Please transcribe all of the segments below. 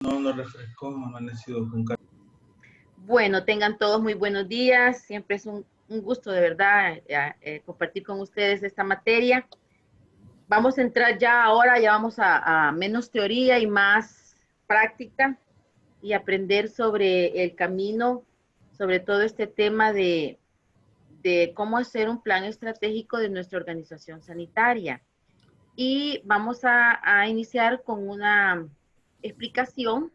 No nos refrescó, amanecido con calma. Bueno, tengan todos muy buenos días. Siempre es un gusto de verdad compartir con ustedes esta materia. Vamos a entrar ya ahora, ya vamos a menos teoría y más práctica y aprender sobre el camino, sobre todo este tema de cómo hacer un plan estratégico de nuestra organización sanitaria. Y vamos a iniciar con una explicación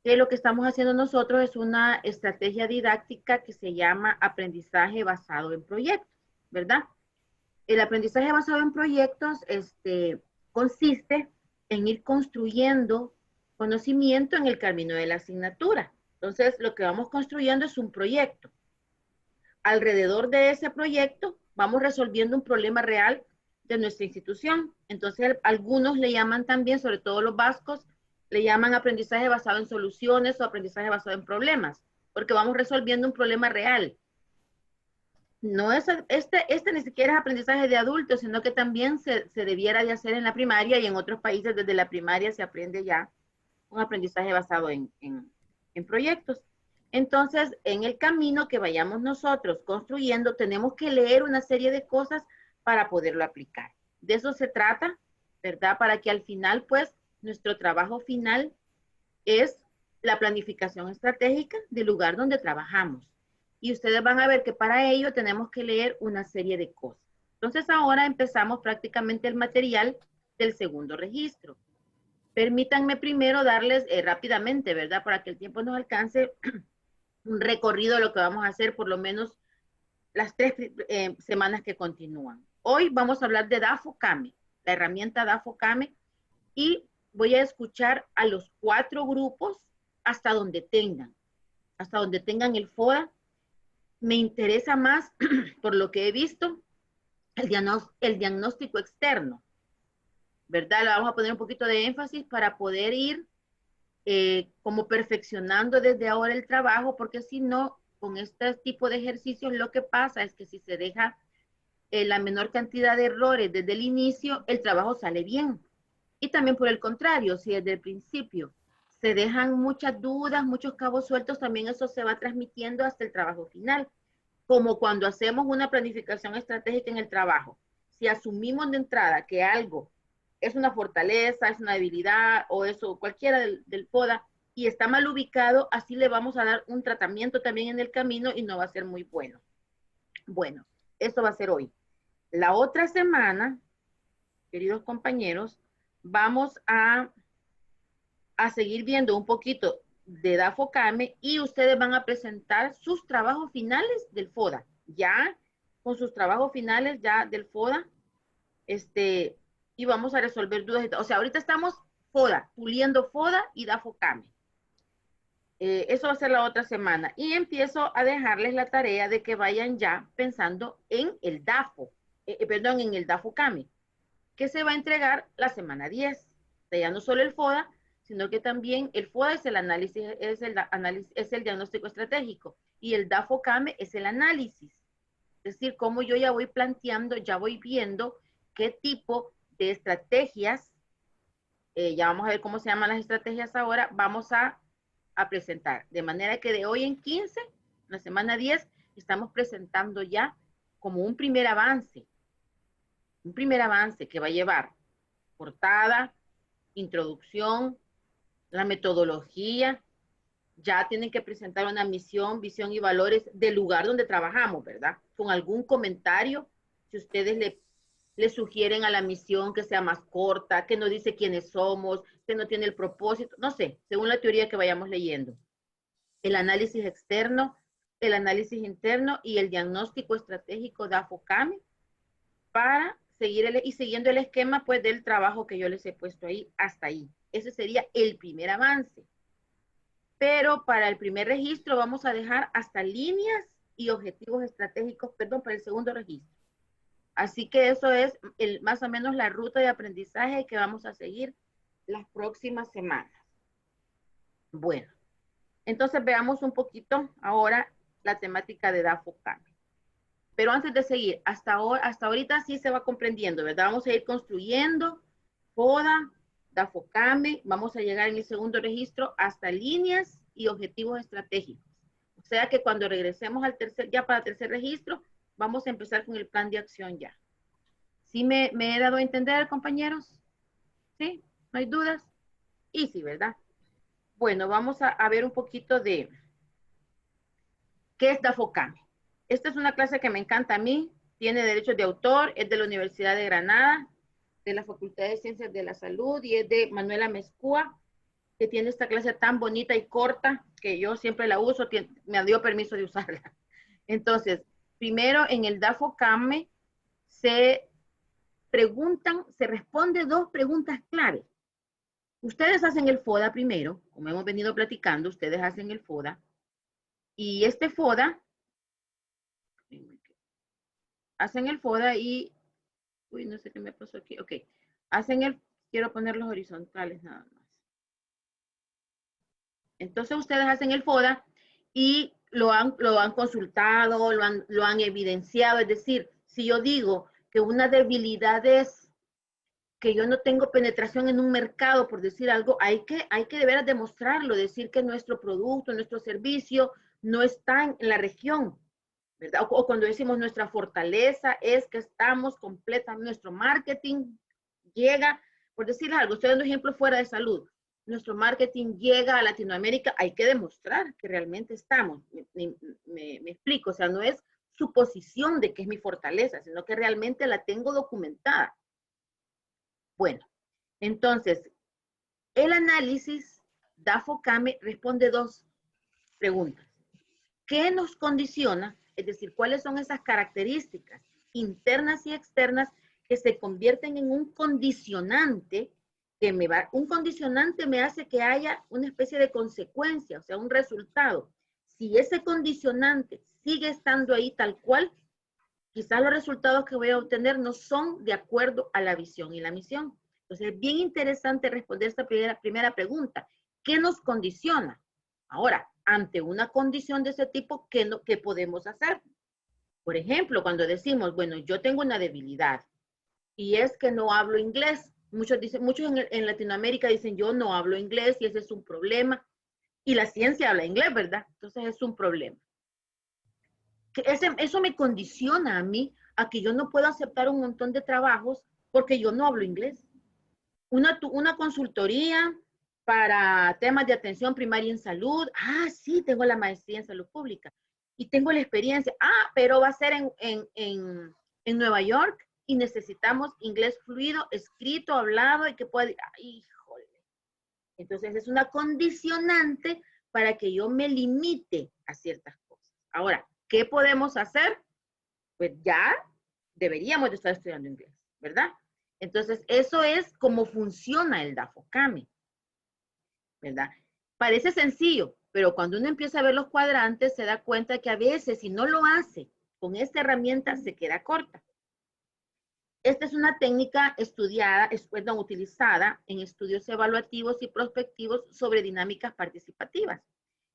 que lo que estamos haciendo nosotros es una estrategia didáctica que se llama aprendizaje basado en proyectos, ¿verdad? El aprendizaje basado en proyectos consiste en ir construyendo conocimiento en el camino de la asignatura. Entonces, lo que vamos construyendo es un proyecto. Alrededor de ese proyecto, vamos resolviendo un problema real de nuestra institución. Entonces, algunos le llaman también, sobre todo los vascos, le llaman aprendizaje basado en soluciones o aprendizaje basado en problemas, porque vamos resolviendo un problema real. No es, este ni siquiera es aprendizaje de adultos, sino que también se debiera de hacer en la primaria, y en otros países desde la primaria se aprende ya un aprendizaje basado en proyectos. Entonces, en el camino que vayamos nosotros construyendo, tenemos que leer una serie de cosas para poderlo aplicar. De eso se trata, ¿verdad? Para que al final, pues, nuestro trabajo final es la planificación estratégica del lugar donde trabajamos. Y ustedes van a ver que para ello tenemos que leer una serie de cosas. Entonces ahora empezamos prácticamente el material del segundo registro. Permítanme primero darles rápidamente, ¿verdad? Para que el tiempo nos alcance, un recorrido de lo que vamos a hacer por lo menos las 3 semanas que continúan. Hoy vamos a hablar de DAFO-CAME, la herramienta DAFO-CAME, y voy a escuchar a los 4 grupos hasta donde tengan el FODA. Me interesa más, por lo que he visto, el diagnóstico externo, ¿verdad? Le vamos a poner un poquito de énfasis para poder ir como perfeccionando desde ahora el trabajo, porque si no, con este tipo de ejercicios lo que pasa es que si se deja la menor cantidad de errores desde el inicio, el trabajo sale bien. Y también por el contrario, si desde el principio se dejan muchas dudas, muchos cabos sueltos, también eso se va transmitiendo hasta el trabajo final. Como cuando hacemos una planificación estratégica en el trabajo. Si asumimos de entrada que algo es una fortaleza, es una debilidad o eso, cualquiera del FODA, y está mal ubicado, así le vamos a dar un tratamiento también en el camino y no va a ser muy bueno. Bueno, eso va a ser hoy. La otra semana, queridos compañeros, vamos a seguir viendo un poquito de DAFO-CAME y ustedes van a presentar sus trabajos finales del FODA. Ya con sus trabajos finales ya del FODA, y vamos a resolver dudas. O sea, ahorita estamos FODA, puliendo FODA y DAFO-CAME. Eso va a ser la otra semana. Y empiezo a dejarles la tarea de que vayan ya pensando en el DAFO, perdón, en el DAFO-CAME, que se va a entregar la semana 10. O sea, ya no solo el FODA, sino que también el FODA es el análisis, es el diagnóstico estratégico, y el DAFO-CAME es el análisis. Es decir, cómo yo ya voy planteando, ya voy viendo qué tipo de estrategias, ya vamos a ver cómo se llaman las estrategias ahora, vamos a presentar. De manera que de hoy en 15, la semana 10, estamos presentando ya como un primer avance que va a llevar portada, introducción, la metodología, ya tienen que presentar una misión, visión y valores del lugar donde trabajamos, ¿verdad? Con algún comentario, si ustedes le sugieren a la misión que sea más corta, que no dice quiénes somos, que no tiene el propósito, no sé, según la teoría que vayamos leyendo. El análisis externo, el análisis interno y el diagnóstico estratégico de DAFO-CAME para seguir y siguiendo el esquema pues del trabajo que yo les he puesto ahí hasta ahí. Ese sería el primer avance. Pero para el primer registro vamos a dejar hasta líneas y objetivos estratégicos, perdón, para el segundo registro. Así que eso es más o menos la ruta de aprendizaje que vamos a seguir las próximas semanas. Bueno, entonces veamos un poquito ahora la temática de DAFO-CAME. Pero antes de seguir, hasta ahorita sí se va comprendiendo, ¿verdad? Vamos a ir construyendo FODA, DAFOCAME, vamos a llegar en el segundo registro hasta líneas y objetivos estratégicos. O sea que cuando regresemos al tercer, ya para el tercer registro, vamos a empezar con el plan de acción ya. ¿Sí me he dado a entender, compañeros? ¿Sí? ¿No hay dudas? Y sí, ¿verdad? Bueno, vamos a ver un poquito de qué es DAFOCAME. Esta es una clase que me encanta a mí, tiene derechos de autor, es de la Universidad de Granada, de la Facultad de Ciencias de la Salud, y es de Manuela Mezcua, que tiene esta clase tan bonita y corta, que yo siempre la uso, me dio permiso de usarla. Entonces, primero en el DAFOCAME se responde dos preguntas clave. Ustedes hacen el FODA primero, como hemos venido platicando, ustedes hacen el FODA, y este FODA, hacen el FODA y, uy, no sé qué me pasó aquí, ok, quiero poner los horizontales nada más. Entonces ustedes hacen el FODA y lo han consultado, lo han evidenciado, es decir, si yo digo que una debilidad es que yo no tengo penetración en un mercado, por decir algo, hay que de veras demostrarlo, decir que nuestro producto, nuestro servicio no está en la región, ¿verdad? O cuando decimos nuestra fortaleza es que estamos completamente, nuestro marketing llega, por decir algo, estoy dando ejemplo fuera de salud, nuestro marketing llega a Latinoamérica, hay que demostrar que realmente estamos, me explico, o sea, no es suposición de que es mi fortaleza, sino que realmente la tengo documentada. Bueno, entonces, el análisis DAFOCAME responde dos preguntas. ¿Qué nos condiciona? Es decir, ¿cuáles son esas características internas y externas que se convierten en un condicionante un condicionante me hace que haya una especie de consecuencia, o sea, un resultado. Si ese condicionante sigue estando ahí tal cual, quizás los resultados que voy a obtener no son de acuerdo a la visión y la misión. Entonces, es bien interesante responder esta primera pregunta. ¿Qué nos condiciona? Ahora, ante una condición de ese tipo, ¿qué podemos hacer? Por ejemplo, cuando decimos, bueno, yo tengo una debilidad y es que no hablo inglés. Muchos en Latinoamérica dicen, yo no hablo inglés y ese es un problema. Y la ciencia habla inglés, ¿verdad? Entonces es un problema. Eso me condiciona a mí a que yo no puedo aceptar un montón de trabajos porque yo no hablo inglés. Una consultoría para temas de atención primaria en salud. Ah, sí, tengo la maestría en salud pública y tengo la experiencia. Ah, pero va a ser en Nueva York y necesitamos inglés fluido, escrito, hablado y que pueda... Híjole. Entonces es una condicionante para que yo me limite a ciertas cosas. Ahora, ¿qué podemos hacer? Pues ya deberíamos de estar estudiando inglés, ¿verdad? Entonces, eso es cómo funciona el DAFOCAME, ¿verdad? Parece sencillo, pero cuando uno empieza a ver los cuadrantes, se da cuenta que a veces, si no lo hace con esta herramienta, se queda corta. Esta es una técnica estudiada, utilizada en estudios evaluativos y prospectivos sobre dinámicas participativas.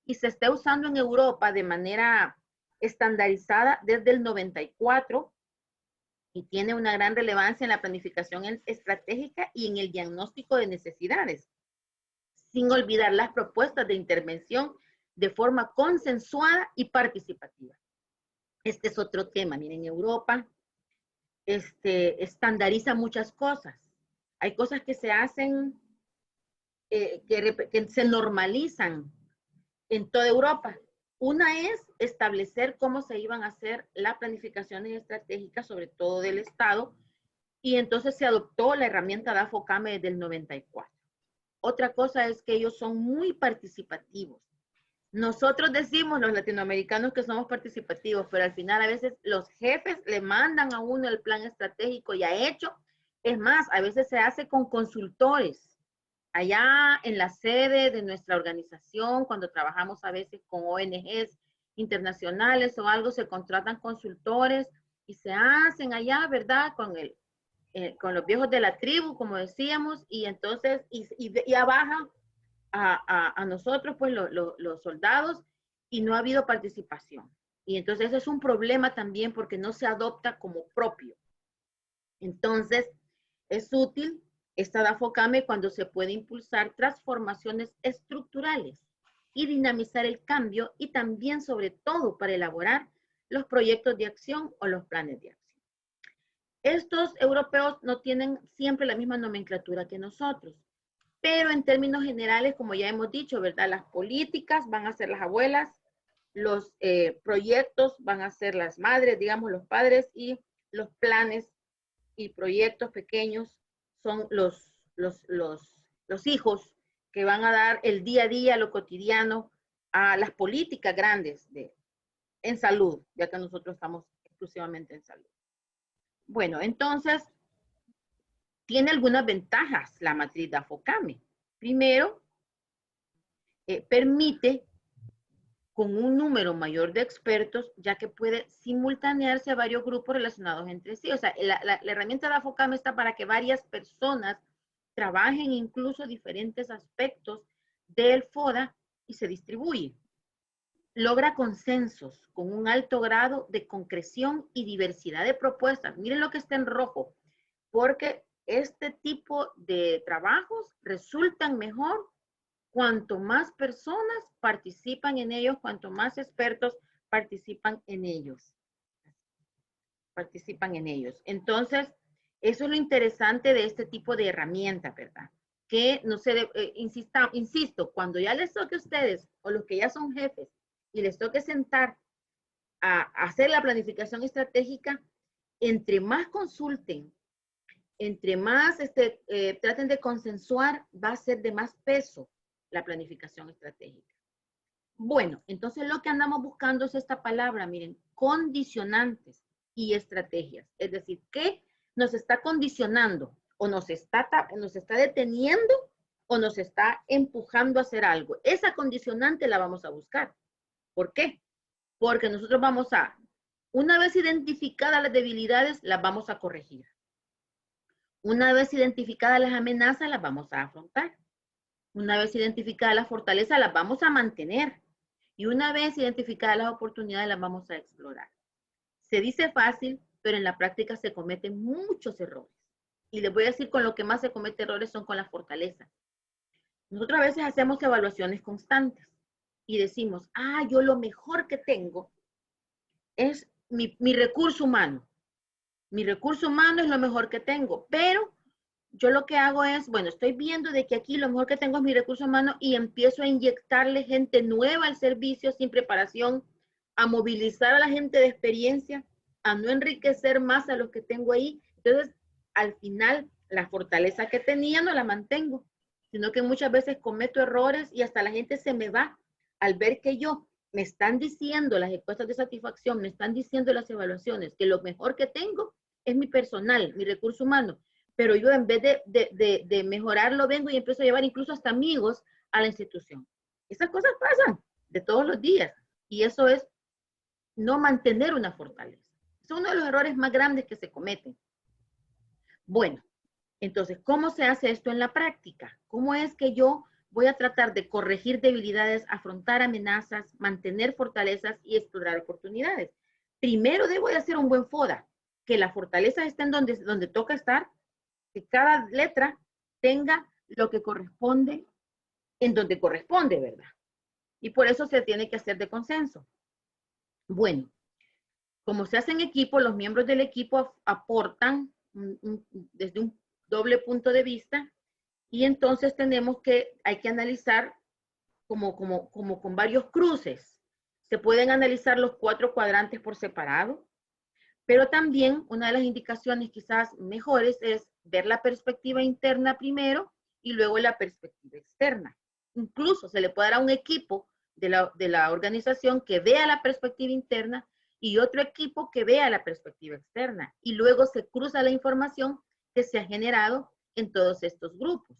Y se está usando en Europa de manera estandarizada desde el 94 y tiene una gran relevancia en la planificación estratégica y en el diagnóstico de necesidades, sin olvidar las propuestas de intervención de forma consensuada y participativa. Este es otro tema. Miren, en Europa estandariza muchas cosas. Hay cosas que se hacen, que se normalizan en toda Europa. Una es establecer cómo se iban a hacer las planificaciones estratégicas, sobre todo del Estado, y entonces se adoptó la herramienta DAFOCAME desde el 94. Otra cosa es que ellos son muy participativos. Nosotros decimos, los latinoamericanos, que somos participativos, pero al final a veces los jefes le mandan a uno el plan estratégico ya hecho. Es más, a veces se hace con consultores. Allá en la sede de nuestra organización, cuando trabajamos a veces con ONGs internacionales o algo, se contratan consultores y se hacen allá, ¿verdad? Con los viejos de la tribu, como decíamos, y entonces, ya baja a nosotros, pues, los soldados, y no ha habido participación. Y entonces ese es un problema también porque no se adopta como propio. Entonces, es útil Esta da FOCAME cuando se puede impulsar transformaciones estructurales y dinamizar el cambio y también, sobre todo, para elaborar los proyectos de acción o los planes de acción. Estos europeos no tienen siempre la misma nomenclatura que nosotros, pero en términos generales, como ya hemos dicho, ¿verdad? Las políticas van a ser las abuelas, los proyectos van a ser las madres, digamos, los padres, y los planes y proyectos pequeños son los hijos que van a dar el día a día, lo cotidiano, a las políticas grandes en salud, ya que nosotros estamos exclusivamente en salud. Bueno, entonces, tiene algunas ventajas la matriz de FOCAME. Primero, permite con un número mayor de expertos, ya que puede simultanearse a varios grupos relacionados entre sí. O sea, la herramienta de FOCAME está para que varias personas trabajen incluso diferentes aspectos del FODA y se distribuye. Logra consensos con un alto grado de concreción y diversidad de propuestas. Miren lo que está en rojo, porque este tipo de trabajos resultan mejor cuanto más personas participan en ellos, cuanto más expertos participan en ellos. Entonces, eso es lo interesante de este tipo de herramientas, ¿verdad? Que no se, insisto, cuando ya les toque a ustedes o los que ya son jefes y les toque sentar a hacer la planificación estratégica, entre más consulten, entre más traten de consensuar, va a ser de más peso la planificación estratégica. Bueno, entonces lo que andamos buscando es esta palabra, miren, condicionantes y estrategias. Es decir, ¿qué nos está condicionando? O nos está deteniendo o nos está empujando a hacer algo. Esa condicionante la vamos a buscar. ¿Por qué? Porque nosotros vamos a, una vez identificadas las debilidades, las vamos a corregir. Una vez identificadas las amenazas, las vamos a afrontar. Una vez identificadas las fortalezas, las vamos a mantener. Y una vez identificadas las oportunidades, las vamos a explorar. Se dice fácil, pero en la práctica se cometen muchos errores. Y les voy a decir, con lo que más se comete errores son con las fortalezas. Nosotros a veces hacemos evaluaciones constantes y decimos, yo lo mejor que tengo es mi recurso humano. Mi recurso humano es lo mejor que tengo, pero yo lo que hago es, bueno, estoy viendo de que aquí lo mejor que tengo es mi recurso humano y empiezo a inyectarle gente nueva al servicio sin preparación, a movilizar a la gente de experiencia, a no enriquecer más a los que tengo ahí. Entonces, al final, la fortaleza que tenía no la mantengo, sino que muchas veces cometo errores y hasta la gente se me va al ver que me están diciendo las encuestas de satisfacción, me están diciendo las evaluaciones, que lo mejor que tengo es mi personal, mi recurso humano. Pero yo en vez de mejorarlo, vengo y empiezo a llevar incluso hasta amigos a la institución. Esas cosas pasan de todos los días. Y eso es no mantener una fortaleza. Es uno de los errores más grandes que se cometen. Bueno, entonces, ¿cómo se hace esto en la práctica? ¿Cómo es que yo voy a tratar de corregir debilidades, afrontar amenazas, mantener fortalezas y explorar oportunidades? Primero debo de hacer un buen FODA, que la fortaleza esté en donde toca estar, que cada letra tenga lo que corresponde en donde corresponde, ¿verdad? Y por eso se tiene que hacer de consenso. Bueno, como se hace en equipo, los miembros del equipo aportan desde un doble punto de vista y entonces hay que analizar como con varios cruces. Se pueden analizar los 4 cuadrantes por separado, pero también una de las indicaciones quizás mejores es ver la perspectiva interna primero y luego la perspectiva externa. Incluso se le puede dar a un equipo de la organización que vea la perspectiva interna y otro equipo que vea la perspectiva externa. Y luego se cruza la información que se ha generado en todos estos grupos.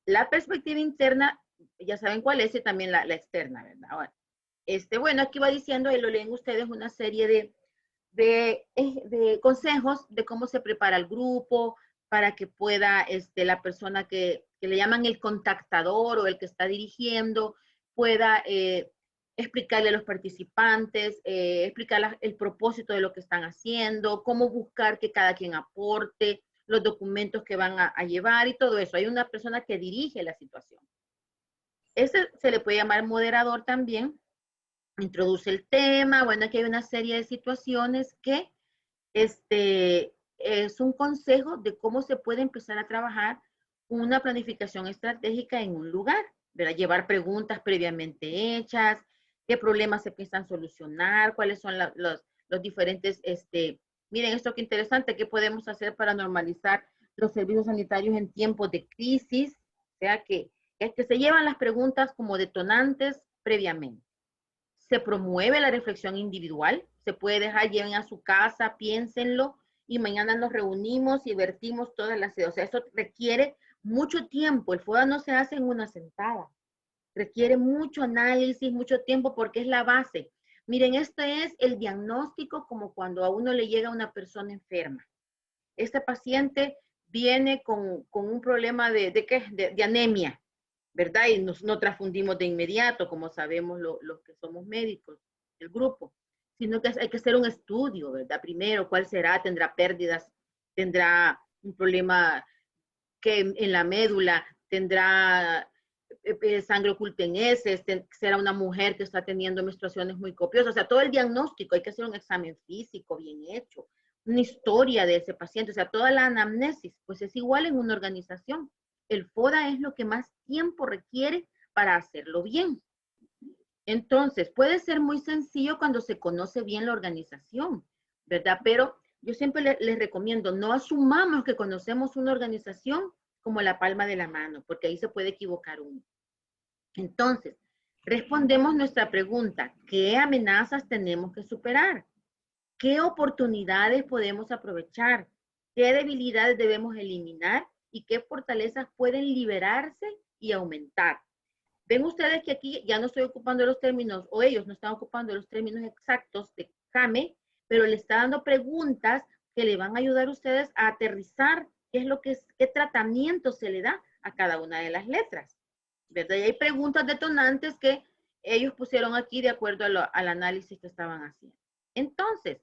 La perspectiva interna, ya saben cuál es, y también la externa, ¿verdad? Ahora, bueno, aquí va diciendo, y lo leen ustedes, una serie de consejos de cómo se prepara el grupo para que pueda la persona que le llaman el contactador o el que está dirigiendo, pueda explicarle a los participantes, explicar el propósito de lo que están haciendo, cómo buscar que cada quien aporte, los documentos que van a llevar y todo eso. Hay una persona que dirige la situación. Ese se le puede llamar moderador también. Introduce el tema. Bueno, aquí hay una serie de situaciones que es un consejo de cómo se puede empezar a trabajar una planificación estratégica en un lugar, ¿verdad? Llevar preguntas previamente hechas, qué problemas se piensan solucionar, cuáles son los diferentes, miren esto qué interesante, qué podemos hacer para normalizar los servicios sanitarios en tiempos de crisis, o sea que se llevan las preguntas como detonantes previamente. Se promueve la reflexión individual, se puede dejar, lleven a su casa, piénsenlo y mañana nos reunimos y vertimos todas las ideas. O sea, esto requiere mucho tiempo, el FODA no se hace en una sentada, requiere mucho análisis, mucho tiempo porque es la base. Miren, este es el diagnóstico como cuando a uno le llega una persona enferma. Este paciente viene con un problema de anemia, ¿verdad? Y no transfundimos de inmediato, como sabemos los que somos médicos, el grupo, sino que hay que hacer un estudio, ¿verdad? Primero, ¿cuál será? ¿Tendrá pérdidas? ¿Tendrá un problema que en la médula? ¿Tendrá sangre oculta en heces? ¿Será una mujer que está teniendo menstruaciones muy copiosas? O sea, todo el diagnóstico, hay que hacer un examen físico bien hecho, una historia de ese paciente, o sea, toda la anamnesis, pues es igual en una organización. El FODA es lo que más tiempo requiere para hacerlo bien. Entonces, puede ser muy sencillo cuando se conoce bien la organización, ¿verdad? Pero yo siempre les recomiendo, no asumamos que conocemos una organización como la palma de la mano, porque ahí se puede equivocar uno. Entonces, respondemos nuestra pregunta, ¿qué amenazas tenemos que superar? ¿Qué oportunidades podemos aprovechar? ¿Qué debilidades debemos eliminar? ¿Y qué fortalezas pueden liberarse y aumentar? Ven ustedes que aquí ya no estoy ocupando los términos, o ellos no están ocupando los términos exactos de CAME, pero le está dando preguntas que le van a ayudar a ustedes a aterrizar qué es lo que es, qué tratamiento se le da a cada una de las letras, ¿verdad? Y hay preguntas detonantes que ellos pusieron aquí de acuerdo al análisis que estaban haciendo. Entonces,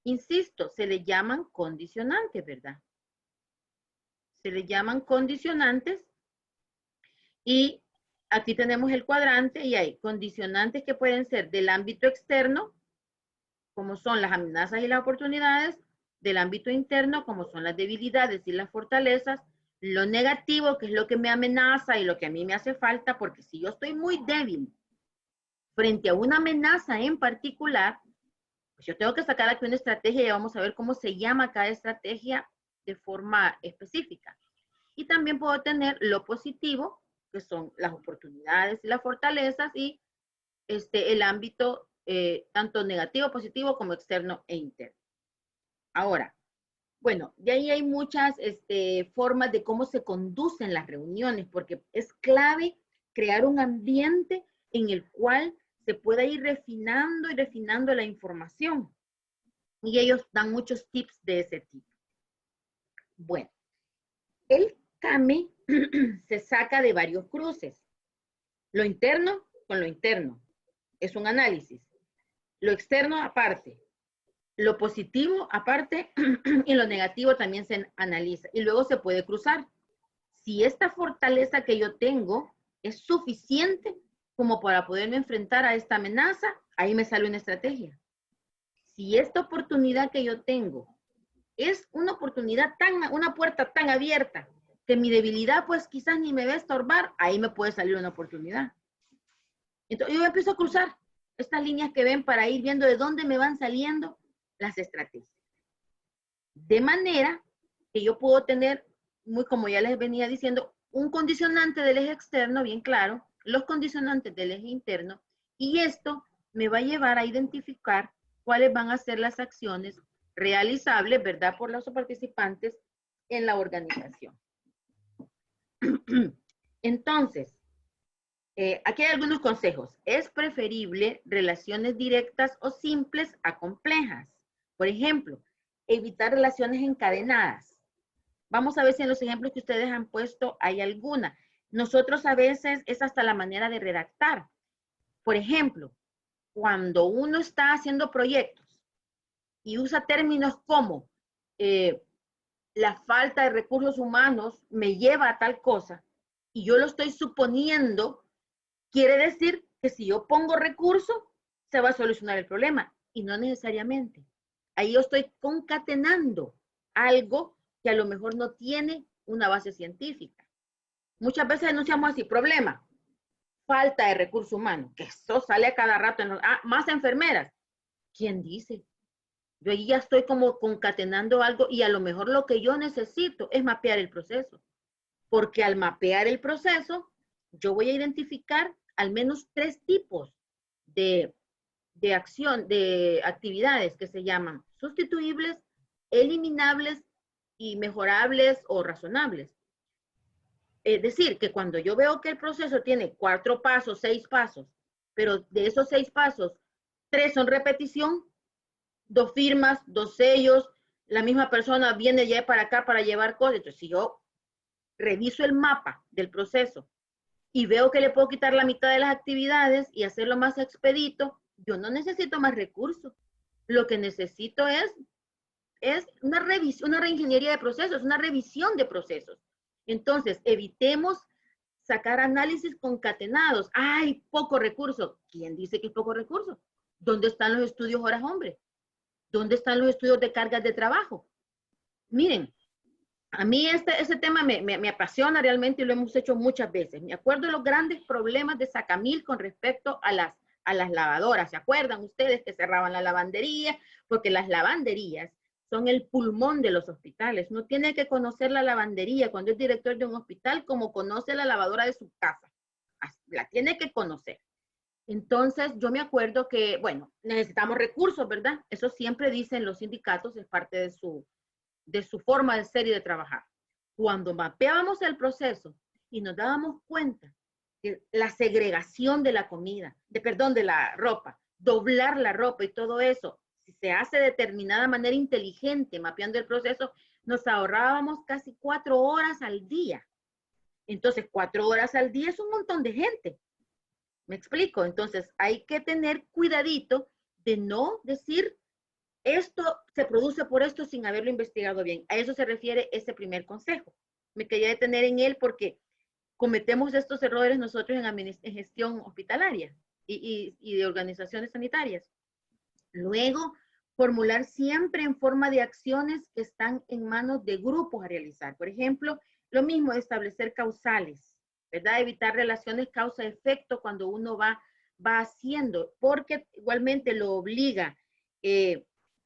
insisto, se le llaman condicionantes, ¿verdad? Se le llaman condicionantes y aquí tenemos el cuadrante y hay condicionantes que pueden ser del ámbito externo, como son las amenazas y las oportunidades, del ámbito interno, como son las debilidades y las fortalezas, lo negativo, que es lo que me amenaza y lo que a mí me hace falta, porque si yo estoy muy débil frente a una amenaza en particular, pues yo tengo que sacar aquí una estrategia y vamos a ver cómo se llama cada estrategia de forma específica. Y también puedo tener lo positivo, que son las oportunidades y las fortalezas, y el ámbito tanto negativo, positivo, como externo e interno. Ahora, bueno, de ahí hay muchas formas de cómo se conducen las reuniones, porque es clave crear un ambiente en el cual se pueda ir refinando y refinando la información. Y ellos dan muchos tips de ese tipo. Bueno, el CAME se saca de varios cruces. Lo interno con lo interno. Es un análisis. Lo externo aparte. Lo positivo aparte y lo negativo también se analiza. Y luego se puede cruzar. Si esta fortaleza que yo tengo es suficiente como para poderme enfrentar a esta amenaza, ahí me sale una estrategia. Si esta oportunidad que yo tengo es una oportunidad una puerta tan abierta que mi debilidad pues quizás ni me va a estorbar, ahí me puede salir una oportunidad. Entonces yo empiezo a cruzar estas líneas que ven para ir viendo de dónde me van saliendo las estrategias. De manera que yo puedo tener, muy como ya les venía diciendo, un condicionante del eje externo, bien claro, los condicionantes del eje interno, y esto me va a llevar a identificar cuáles van a ser las acciones realizables, ¿verdad?, por los participantes en la organización. Entonces, aquí hay algunos consejos. Es preferible relaciones directas o simples a complejas. Por ejemplo, evitar relaciones encadenadas. Vamos a ver si en los ejemplos que ustedes han puesto hay alguna. Nosotros a veces es hasta la manera de redactar. Por ejemplo, cuando uno está haciendo proyectos y usa términos como la falta de recursos humanos me lleva a tal cosa y yo lo estoy suponiendo, quiere decir que si yo pongo recursos, se va a solucionar el problema y no necesariamente. Ahí yo estoy concatenando algo que a lo mejor no tiene una base científica. Muchas veces denunciamos así, problema, falta de recursos humanos, que eso sale a cada rato. Más enfermeras. ¿Quién dice? Yo ahí ya estoy como concatenando algo y a lo mejor lo que yo necesito es mapear el proceso. Porque al mapear el proceso, yo voy a identificar al menos 3 tipos de acción, de actividades que se llaman sustituibles, eliminables y mejorables o razonables. Es decir, que cuando yo veo que el proceso tiene 4 pasos, 6 pasos, pero de esos 6 pasos, 3 son repetición, 2 firmas, 2 sellos, la misma persona viene ya para acá para llevar cosas. Entonces, si yo reviso el mapa del proceso y veo que le puedo quitar la mitad de las actividades y hacerlo más expedito, yo no necesito más recursos. Lo que necesito es una revisión, una reingeniería de procesos, una revisión de procesos. Entonces, evitemos sacar análisis concatenados. ¡Ay, poco recurso! ¿Quién dice que es poco recurso? ¿Dónde están los estudios horas hombre? ¿Dónde están los estudios de cargas de trabajo? Miren, a mí ese tema me apasiona realmente y lo hemos hecho muchas veces. Me acuerdo de los grandes problemas de Sacamil con respecto a las lavadoras. ¿Se acuerdan ustedes que cerraban la lavandería? Porque las lavanderías son el pulmón de los hospitales. Uno tiene que conocer la lavandería cuando es director de un hospital como conoce la lavadora de su casa. La tiene que conocer. Entonces, yo me acuerdo que, bueno, necesitamos recursos, ¿verdad? Eso siempre dicen los sindicatos, es parte de su forma de ser y de trabajar. Cuando mapeábamos el proceso y nos dábamos cuenta que la segregación de la comida, de la ropa, doblar la ropa y todo eso, si se hace de determinada manera inteligente, mapeando el proceso, nos ahorrábamos casi 4 horas al día. Entonces, 4 horas al día es un montón de gente. ¿Me explico? Entonces, hay que tener cuidadito de no decir esto se produce por esto sin haberlo investigado bien. A eso se refiere ese primer consejo. Me quería detener en él porque cometemos estos errores nosotros en gestión hospitalaria y de organizaciones sanitarias. Luego, formular siempre en forma de acciones que están en manos de grupos a realizar. Por ejemplo, lo mismo de establecer causales, ¿verdad? Evitar relaciones causa-efecto cuando uno va haciendo, porque igualmente lo obliga.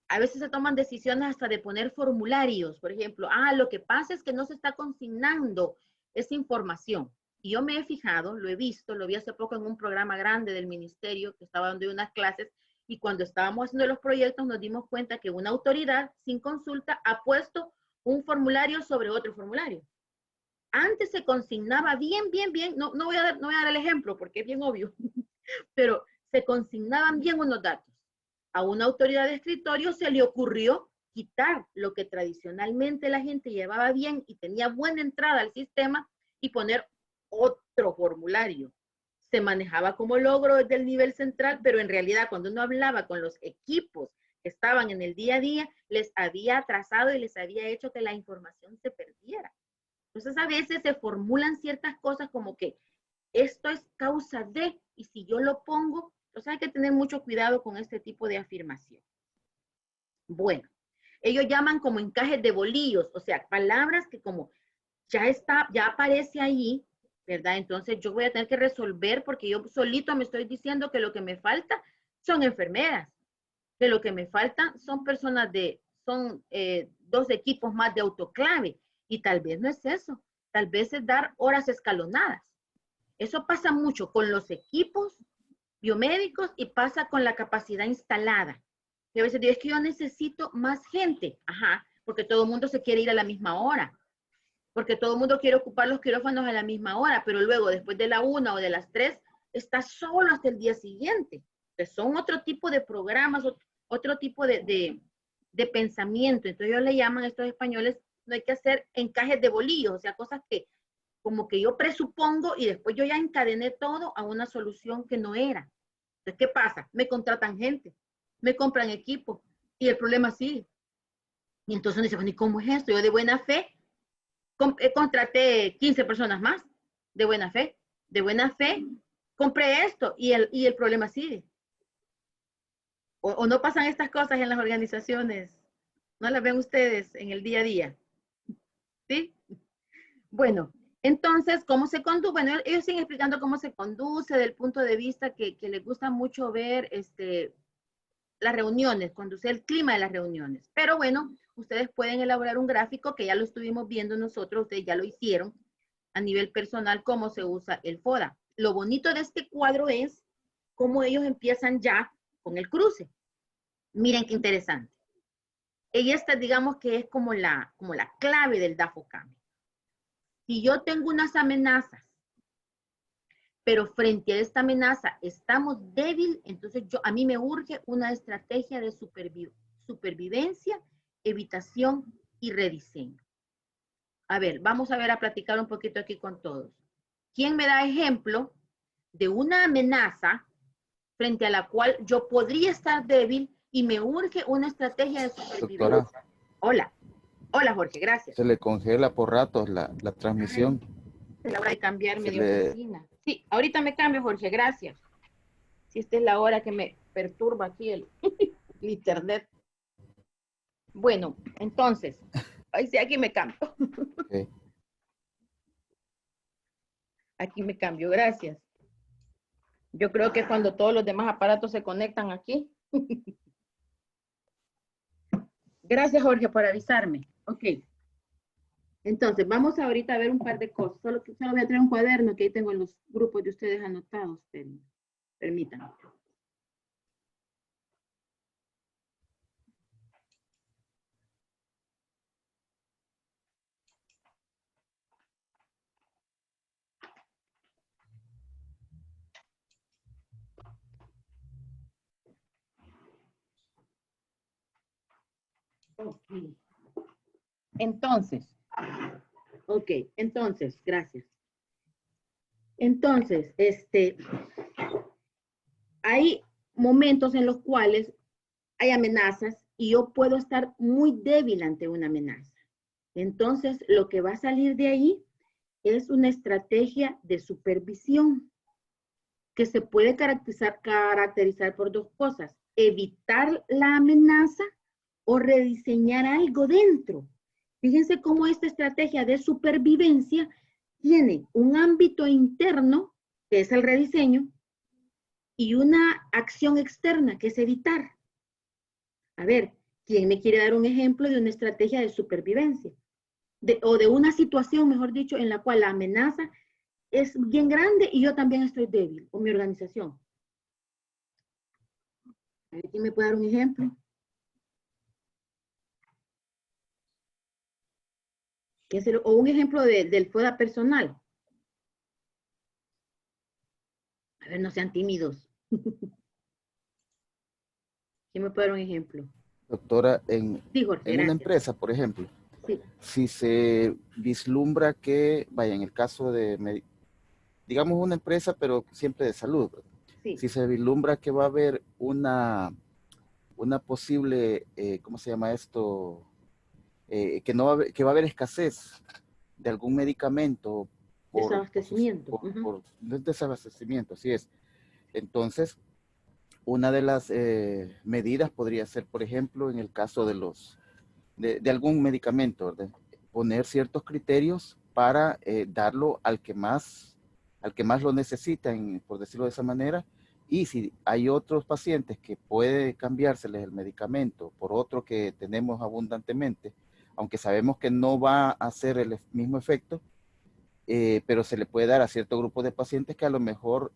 A veces se toman decisiones hasta de poner formularios, por ejemplo, lo que pasa es que no se está consignando esa información. Y yo me he fijado, lo he visto, lo vi hace poco en un programa grande del ministerio que estaba dando unas clases y cuando estábamos haciendo los proyectos nos dimos cuenta que una autoridad sin consulta ha puesto un formulario sobre otro formulario. Antes se consignaba bien, no voy a dar el ejemplo porque es bien obvio, pero se consignaban bien unos datos. A una autoridad de escritorio se le ocurrió quitar lo que tradicionalmente la gente llevaba bien y tenía buena entrada al sistema y poner otro formulario. Se manejaba como logro desde el nivel central, pero en realidad cuando uno hablaba con los equipos que estaban en el día a día, les había atrasado y les había hecho que la información se perdiera. Entonces a veces se formulan ciertas cosas como que esto es causa de, y si yo lo pongo, entonces hay que tener mucho cuidado con este tipo de afirmación. Bueno, ellos llaman como encajes de bolillos, o sea, palabras que como ya aparece ahí, ¿verdad? Entonces yo voy a tener que resolver porque yo solito me estoy diciendo que lo que me falta son enfermeras, que lo que me falta son personas son 2 equipos más de autoclave y tal vez no es eso, tal vez es dar horas escalonadas. Eso pasa mucho con los equipos biomédicos y pasa con la capacidad instalada. Y a veces digo, es que yo necesito más gente. Ajá, porque todo el mundo se quiere ir a la misma hora. Porque todo el mundo quiere ocupar los quirófanos a la misma hora, pero luego, después de la 1 o de las 3, está solo hasta el día siguiente. Entonces, son otro tipo de programas, otro tipo de pensamiento. Entonces, ellos le llaman a estos españoles, no hay que hacer encajes de bolillos, o sea, cosas que como que yo presupongo y después yo ya encadené todo a una solución que no era. Entonces, ¿qué pasa? Me contratan gente, me compran equipo y el problema sigue. Y entonces uno dice, bueno, ¿y cómo es esto? Yo de buena fe contraté 15 personas más, de buena fe. De buena fe compré esto y el problema sigue. O no pasan estas cosas en las organizaciones. ¿No las ven ustedes en el día a día? ¿Sí? Bueno, entonces, ¿cómo se conduce? Bueno, ellos siguen explicando cómo se conduce del punto de vista que les gusta mucho ver las reuniones, conducir el clima de las reuniones. Pero bueno, ustedes pueden elaborar un gráfico que ya lo estuvimos viendo nosotros, ustedes ya lo hicieron a nivel personal, cómo se usa el FODA. Lo bonito de este cuadro es cómo ellos empiezan ya con el cruce. Miren qué interesante. Y esta, digamos que es como la clave del DAFOCAM. Si yo tengo unas amenazas, pero frente a esta amenaza estamos débil, entonces a mí me urge una estrategia de supervivencia, evitación y rediseño. A ver, vamos a ver a platicar un poquito aquí con todos. ¿Quién me da ejemplo de una amenaza frente a la cual yo podría estar débil y me urge una estrategia de supervivencia? Doctora. Hola. Hola, Jorge, gracias. Se le congela por ratos la transmisión. Es la hora de cambiarme de oficina. Sí, ahorita me cambio, Jorge, gracias. Si esta es la hora que me perturba aquí el internet. Bueno, entonces, ahí sí, aquí me cambio. Okay. Aquí me cambio, gracias. Yo creo que cuando todos los demás aparatos se conectan aquí. Gracias, Jorge, por avisarme. Ok. Entonces, vamos ahorita a ver un par de cosas. Solo voy a traer un cuaderno que ahí tengo en los grupos de ustedes anotados. Permítanme. Okay. Entonces, gracias. Entonces, hay momentos en los cuales hay amenazas y yo puedo estar muy débil ante una amenaza. Entonces, lo que va a salir de ahí es una estrategia de supervisión que se puede caracterizar por dos cosas: evitar la amenaza o rediseñar algo dentro. Fíjense cómo esta estrategia de supervivencia tiene un ámbito interno, que es el rediseño, y una acción externa, que es evitar. A ver, ¿quién me quiere dar un ejemplo de una estrategia de supervivencia? O de una situación, mejor dicho, en la cual la amenaza es bien grande y yo también estoy débil, o mi organización. A ver, ¿quién me puede dar un ejemplo? O un ejemplo del FODA personal. A ver, no sean tímidos. ¿Quién me puede dar un ejemplo? Doctora, en una empresa, por ejemplo, sí, si se vislumbra que, vaya, en el caso de, digamos una empresa, pero siempre de salud, sí. Si se vislumbra que va a haber una posible, ¿cómo se llama esto? Que va a haber escasez de algún medicamento desabastecimiento. Desabastecimiento, así es. Entonces, una de las medidas podría ser, por ejemplo, en el caso de algún medicamento, ¿verdad? Poner ciertos criterios para darlo al que más lo necesitan, por decirlo de esa manera. Y si hay otros pacientes que puede cambiárseles el medicamento por otro que tenemos abundantemente, aunque sabemos que no va a hacer el mismo efecto, pero se le puede dar a cierto grupo de pacientes que a lo mejor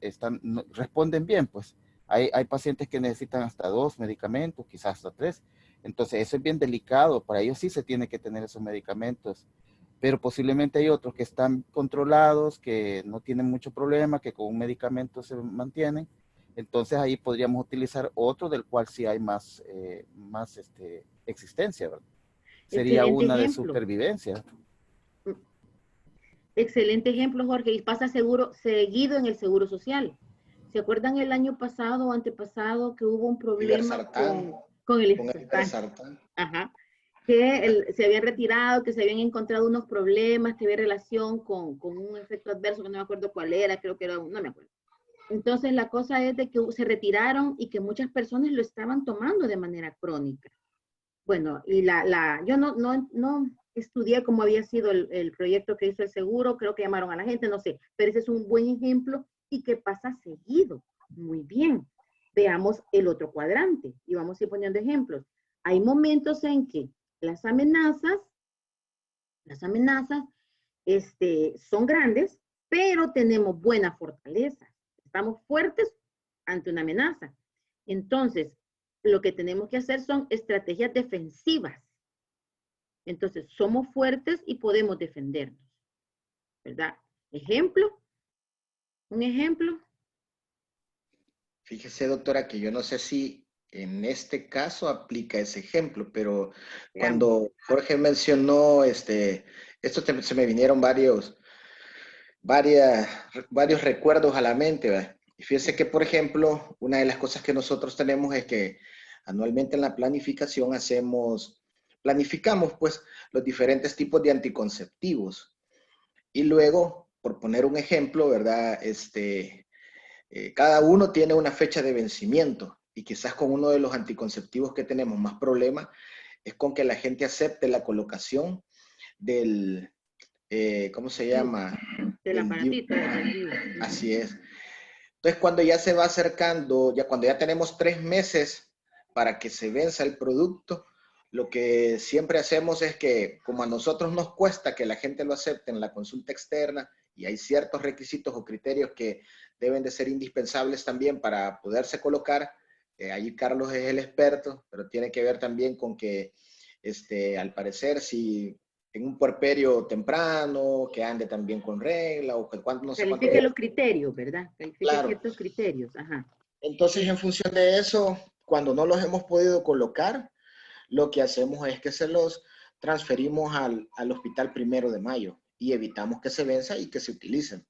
responden bien, pues. Hay pacientes que necesitan hasta 2 medicamentos, quizás hasta 3. Entonces, eso es bien delicado. Para ellos sí se tiene que tener esos medicamentos. Pero posiblemente hay otros que están controlados, que no tienen mucho problema, que con un medicamento se mantienen. Entonces, ahí podríamos utilizar otro del cual sí hay más existencia, ¿verdad? Sería una de supervivencia. Excelente ejemplo, Jorge, y pasa seguido en el Seguro Social. ¿Se acuerdan el año pasado o antepasado que hubo un problema con el Ibersartán? Ajá. que se habían retirado, que se habían encontrado unos problemas que había relación con un efecto adverso, que no me acuerdo cuál era, creo que era, no me acuerdo. Entonces la cosa es de que se retiraron y que muchas personas lo estaban tomando de manera crónica. Bueno, y yo no estudié cómo había sido el proyecto que hizo el seguro, creo que llamaron a la gente, no sé, pero ese es un buen ejemplo y que pasa seguido. Muy bien. Veamos el otro cuadrante y vamos a ir poniendo ejemplos. Hay momentos en que las amenazas son grandes, pero tenemos buena fortaleza. Estamos fuertes ante una amenaza. Entonces, lo que tenemos que hacer son estrategias defensivas. Entonces, somos fuertes y podemos defendernos, ¿verdad? Ejemplo, un ejemplo. Fíjese, doctora, que yo no sé si en este caso aplica ese ejemplo, pero cuando Jorge mencionó, se me vinieron varios recuerdos a la mente, ¿verdad? Y fíjese que, por ejemplo, una de las cosas que nosotros tenemos es que anualmente en la planificación planificamos pues los diferentes tipos de anticonceptivos. Y luego, por poner un ejemplo, ¿verdad? Cada uno tiene una fecha de vencimiento y quizás con uno de los anticonceptivos que tenemos más problema es con que la gente acepte la colocación del, ¿cómo se llama? Del aparatito. Así es. Entonces, cuando ya se va acercando, cuando ya tenemos 3 meses para que se venza el producto, lo que siempre hacemos es que, como a nosotros nos cuesta que la gente lo acepte en la consulta externa, y hay ciertos requisitos o criterios que deben de ser indispensables también para poderse colocar, ahí Carlos es el experto, pero tiene que ver también con que, al parecer, si en un puerperio temprano, que ande también con regla, o que cuando no sé cuánto. Califique los criterios, ¿verdad? Califique Claro. ciertos criterios, ajá. Entonces, en función de eso, cuando no los hemos podido colocar, lo que hacemos es que se los transferimos al Hospital 1 de Mayo y evitamos que se venza y que se utilicen.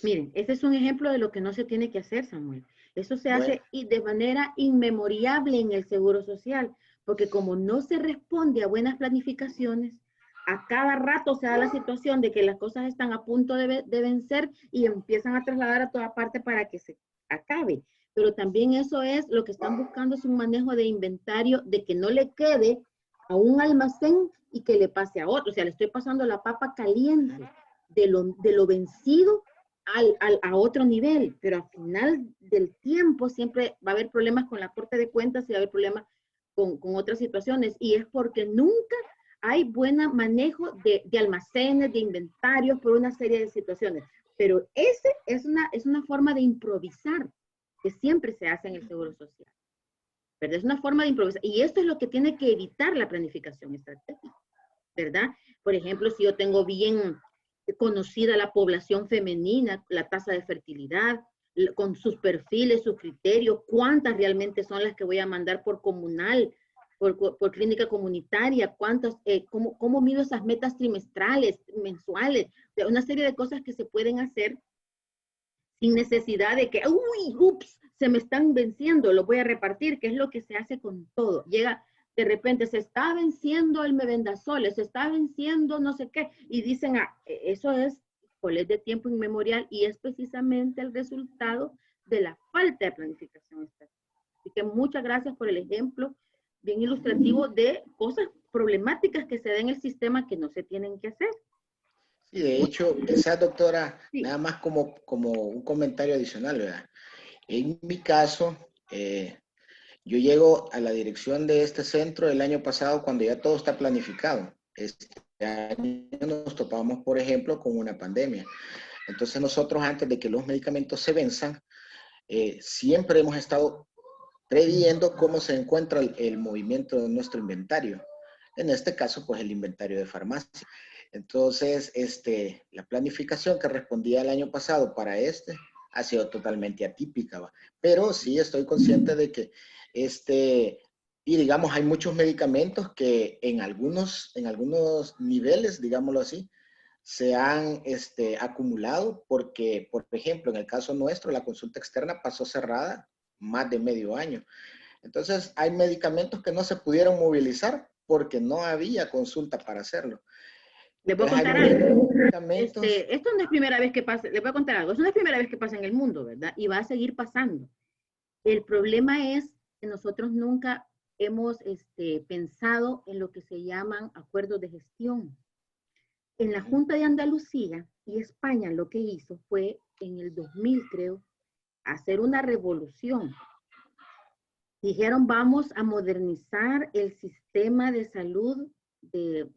Miren, ese es un ejemplo de lo que no se tiene que hacer, Samuel. Eso se hace de manera inmemoriable en el Seguro Social, porque como no se responde a buenas planificaciones, a cada rato se da la situación de que las cosas están a punto de vencer y empiezan a trasladar a toda parte para que se acabe. Pero también eso es lo que están buscando, es un manejo de inventario de que no le quede a un almacén y que le pase a otro. O sea, le estoy pasando la papa caliente de lo vencido a otro nivel, pero al final del tiempo siempre va a haber problemas con la Corte de Cuentas y va a haber problemas con otras situaciones, y es porque nunca hay buen manejo de almacenes, de inventarios, por una serie de situaciones. Pero ese es una forma de improvisar que siempre se hace en el Seguro Social, ¿verdad? Es una forma de improvisar, y esto es lo que tiene que evitar la planificación estratégica, ¿verdad? Por ejemplo, si yo tengo bien conocida la población femenina, la tasa de fertilidad, con sus perfiles, sus criterios, cuántas realmente son las que voy a mandar por comunal, por clínica comunitaria, cuántas, cómo mido esas metas trimestrales, mensuales, una serie de cosas que se pueden hacer sin necesidad de que, ups, se me están venciendo, lo voy a repartir, que es lo que se hace con todo. Llega, de repente se está venciendo el mebendazole, se está venciendo no sé qué, y dicen, eso es de tiempo inmemorial, y es precisamente el resultado de la falta de planificación estratégica. Así que muchas gracias por el ejemplo bien ilustrativo de cosas problemáticas que se den en el sistema que no se tienen que hacer. Sí, de hecho, quizás, doctora, sí, nada más como un comentario adicional, ¿verdad? En mi caso, yo llego a la dirección de este centro el año pasado cuando ya todo está planificado. Este año nos topamos, por ejemplo, con una pandemia. Entonces nosotros, antes de que los medicamentos se venzan, siempre hemos estado previendo cómo se encuentra el movimiento de nuestro inventario. En este caso, pues el inventario de farmacia. Entonces, la planificación que respondía el año pasado para ha sido totalmente atípica, ¿va? Pero sí estoy consciente de que y digamos, hay muchos medicamentos que en algunos niveles, digámoslo así, se han acumulado porque, por ejemplo, en el caso nuestro, la consulta externa pasó cerrada más de medio año. Entonces, hay medicamentos que no se pudieron movilizar porque no había consulta para hacerlo. Les voy a Entonces, contar hay algo. medicamentos. Esto no es primera vez que pasa, les voy a contar algo, eso no es primera vez que pasa en el mundo, ¿verdad? Y va a seguir pasando. El problema es que nosotros nunca hemos pensado en lo que se llaman acuerdos de gestión. En la Junta de Andalucía y España lo que hizo fue, en el 2000 creo, hacer una revolución. Dijeron, vamos a modernizar el sistema de salud de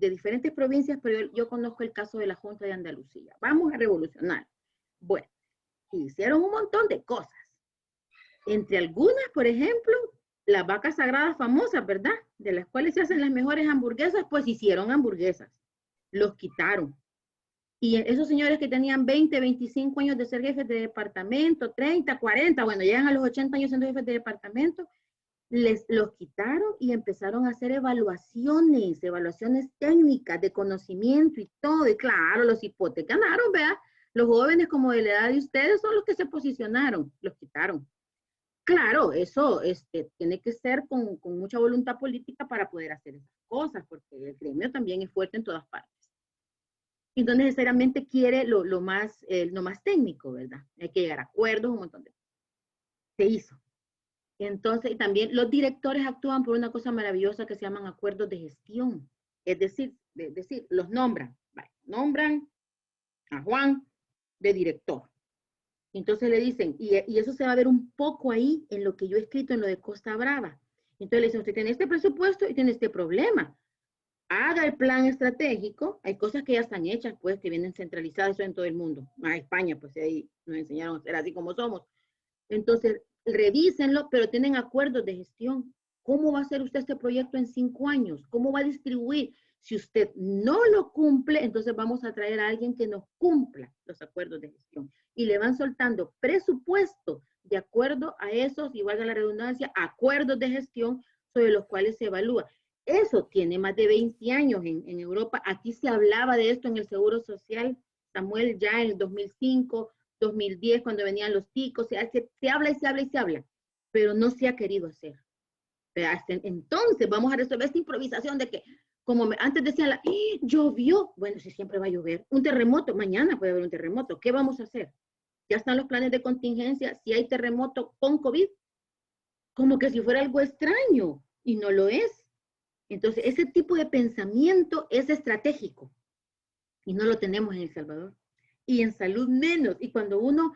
diferentes provincias, pero yo conozco el caso de la Junta de Andalucía. Vamos a revolucionar. Bueno, hicieron un montón de cosas. Entre algunas, por ejemplo, las vacas sagradas famosas, ¿verdad? De las cuales se hacen las mejores hamburguesas, pues hicieron hamburguesas. Los quitaron. Y esos señores que tenían 20, 25 años de ser jefes de departamento, 30, 40, bueno, llegan a los 80 años siendo jefes de departamento, los quitaron y empezaron a hacer evaluaciones técnicas de conocimiento y todo. Y claro, los hipotes ganaron, ¿verdad? Los jóvenes como de la edad de ustedes son los que se posicionaron, los quitaron. Claro, eso tiene que ser con mucha voluntad política para poder hacer esas cosas, porque el gremio también es fuerte en todas partes. Y no necesariamente quiere lo más técnico, ¿verdad? Hay que llegar a acuerdos, un montón de cosas. Se hizo. Entonces, también los directores actúan por una cosa maravillosa que se llaman acuerdos de gestión. Es decir, los nombran. Vale, nombran a Juan de director. Entonces le dicen, y eso se va a ver un poco ahí en lo que yo he escrito en lo de Costa Brava. Entonces le dicen, usted tiene este presupuesto y tiene este problema. Haga el plan estratégico. Hay cosas que ya están hechas, pues, que vienen centralizadas, eso en todo el mundo. A España, pues, ahí nos enseñaron a ser así como somos. Entonces, revísenlo, pero tienen acuerdos de gestión. ¿Cómo va a hacer usted este proyecto en 5 años? ¿Cómo va a distribuir? Si usted no lo cumple, entonces vamos a traer a alguien que nos cumpla los acuerdos de gestión. Y le van soltando presupuesto de acuerdo a esos, y valga la redundancia, acuerdos de gestión sobre los cuales se evalúa. Eso tiene más de 20 años en Europa. Aquí se hablaba de esto en el Seguro Social, Samuel, ya en el 2005, 2010, cuando venían los ticos. Se habla y se habla y se habla, pero no se ha querido hacer. Pero hasta entonces vamos a resolver esta improvisación de que, como antes decían, llovió. Bueno, si siempre va a llover. Un terremoto, mañana puede haber un terremoto. ¿Qué vamos a hacer? Ya están los planes de contingencia. Si hay terremoto con COVID, como que si fuera algo extraño, y no lo es. Entonces, ese tipo de pensamiento es estratégico y no lo tenemos en El Salvador. Y en salud menos. Y cuando uno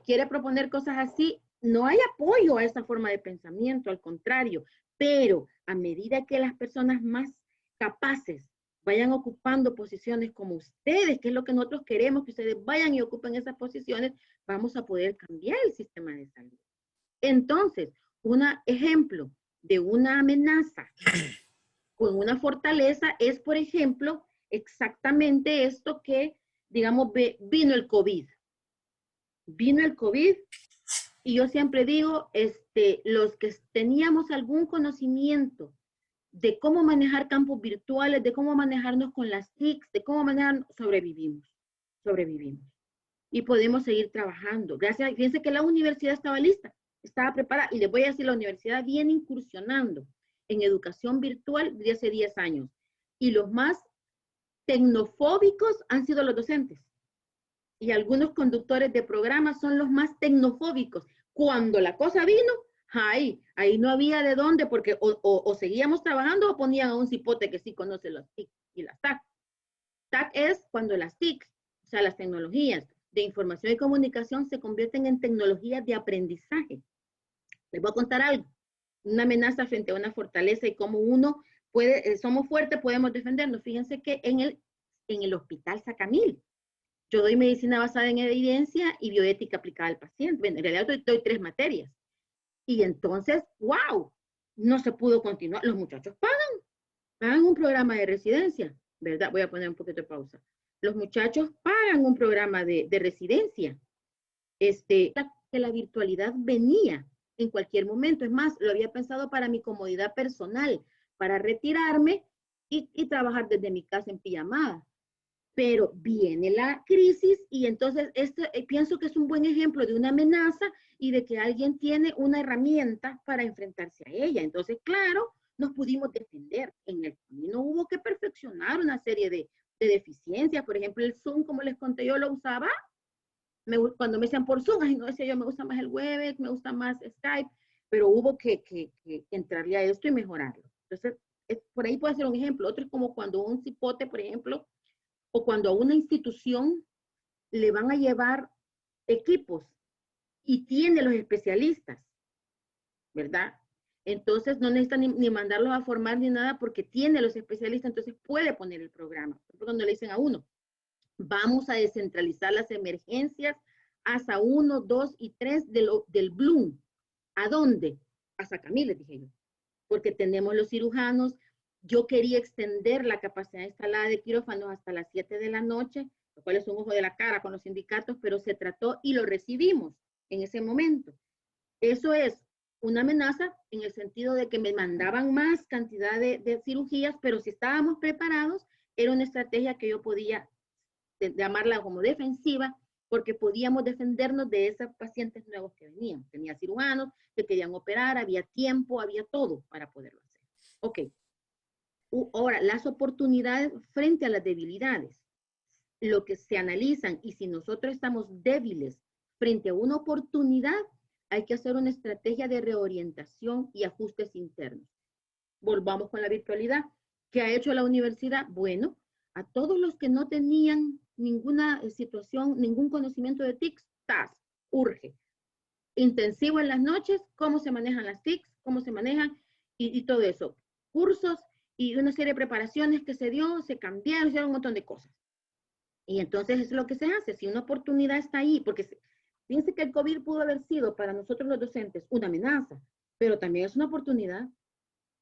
quiere proponer cosas así, no hay apoyo a esa forma de pensamiento, al contrario. Pero a medida que las personas más capaces vayan ocupando posiciones como ustedes, que es lo que nosotros queremos, que ustedes vayan y ocupen esas posiciones, vamos a poder cambiar el sistema de salud. Entonces, un ejemplo de una amenaza con una fortaleza es, por ejemplo, exactamente esto que, digamos, vino el COVID. Vino el COVID y yo siempre digo, los que teníamos algún conocimiento de cómo manejar campos virtuales, de cómo manejarnos con las TICs, de cómo manejar, sobrevivimos. Y podemos seguir trabajando. Gracias, fíjense que la universidad estaba lista, estaba preparada, y les voy a decir, la universidad viene incursionando en educación virtual desde hace 10 años. Y los más tecnofóbicos han sido los docentes. Y algunos conductores de programas son los más tecnofóbicos. Cuando la cosa vino, ahí no había de dónde, porque o seguíamos trabajando o ponían a un cipote que sí conoce las TIC y las TAC. TAC es cuando las TIC, o sea, las tecnologías de información y comunicación se convierten en tecnologías de aprendizaje. Les voy a contar algo. Una amenaza frente a una fortaleza y cómo uno puede, somos fuertes, podemos defendernos. Fíjense que en el Hospital Sacamil, yo doy medicina basada en evidencia y bioética aplicada al paciente. Bueno, en realidad doy 3 materias. Y entonces, ¡wow! No se pudo continuar. Los muchachos pagan un programa de residencia, ¿verdad? Voy a poner un poquito de pausa. Los muchachos pagan un programa de residencia. Que la virtualidad venía en cualquier momento. Es más, lo había pensado para mi comodidad personal, para retirarme y trabajar desde mi casa en pijamada. Pero viene la crisis y entonces pienso que es un buen ejemplo de una amenaza y de que alguien tiene una herramienta para enfrentarse a ella. Entonces, claro, nos pudimos defender. En el camino hubo que perfeccionar una serie de deficiencias. Por ejemplo, el Zoom, como les conté, yo lo usaba. Cuando me decían por Zoom, ay, no decía yo, me gusta más el Webex, me gusta más Skype, pero hubo que entrarle a esto y mejorarlo. Entonces, por ahí puede ser un ejemplo. Otro es como cuando un cipote, por ejemplo, o cuando a una institución le van a llevar equipos y tiene los especialistas, ¿verdad? Entonces no necesita ni mandarlos a formar ni nada porque tiene los especialistas, entonces puede poner el programa. Cuando le dicen a uno, vamos a descentralizar las emergencias hasta 1, 2 y 3 del Bloom. ¿A dónde? A Sacamil, les dije yo. Porque tenemos los cirujanos. Yo quería extender la capacidad instalada de quirófanos hasta las 7 de la noche, lo cual es un ojo de la cara con los sindicatos, pero se trató y lo recibimos en ese momento. Eso es una amenaza en el sentido de que me mandaban más cantidad de cirugías, pero si estábamos preparados, era una estrategia que yo podía llamarla como defensiva, porque podíamos defendernos de esos pacientes nuevos que venían. Tenía cirujanos que querían operar, había tiempo, había todo para poderlo hacer. Ok. Ahora, las oportunidades frente a las debilidades. Lo que se analizan, y si nosotros estamos débiles frente a una oportunidad, hay que hacer una estrategia de reorientación y ajustes internos. Volvamos con la virtualidad. ¿Qué ha hecho la universidad? Bueno, a todos los que no tenían ninguna situación, ningún conocimiento de TICs, TAS, urge. Intensivo en las noches, cómo se manejan las TICs, cómo se manejan y todo eso. Cursos y una serie de preparaciones que se dio, se cambiaron, se hicieron un montón de cosas. Y entonces es lo que se hace. Si una oportunidad está ahí, porque fíjense que el COVID pudo haber sido para nosotros los docentes una amenaza, pero también es una oportunidad.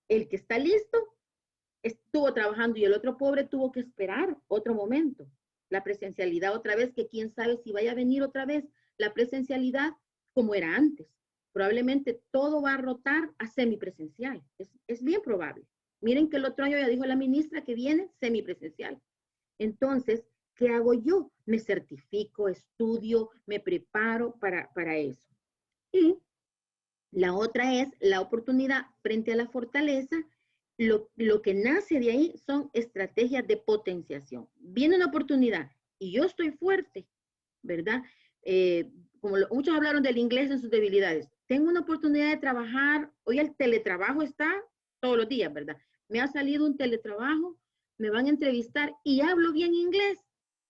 El que está listo estuvo trabajando y el otro pobre tuvo que esperar otro momento. La presencialidad otra vez, que quién sabe si vaya a venir otra vez la presencialidad como era antes. Probablemente todo va a rotar a semipresencial. Es bien probable. Miren que el otro año ya dijo la ministra que viene semipresencial. Entonces, ¿qué hago yo? Me certifico, estudio, me preparo para eso. Y la otra es la oportunidad frente a la fortaleza. Lo que nace de ahí son estrategias de potenciación. Viene una oportunidad y yo estoy fuerte, ¿verdad? Como muchos hablaron del inglés en sus debilidades. Tengo una oportunidad de trabajar. Hoy el teletrabajo está todos los días, ¿verdad? Me ha salido un teletrabajo, me van a entrevistar y hablo bien inglés.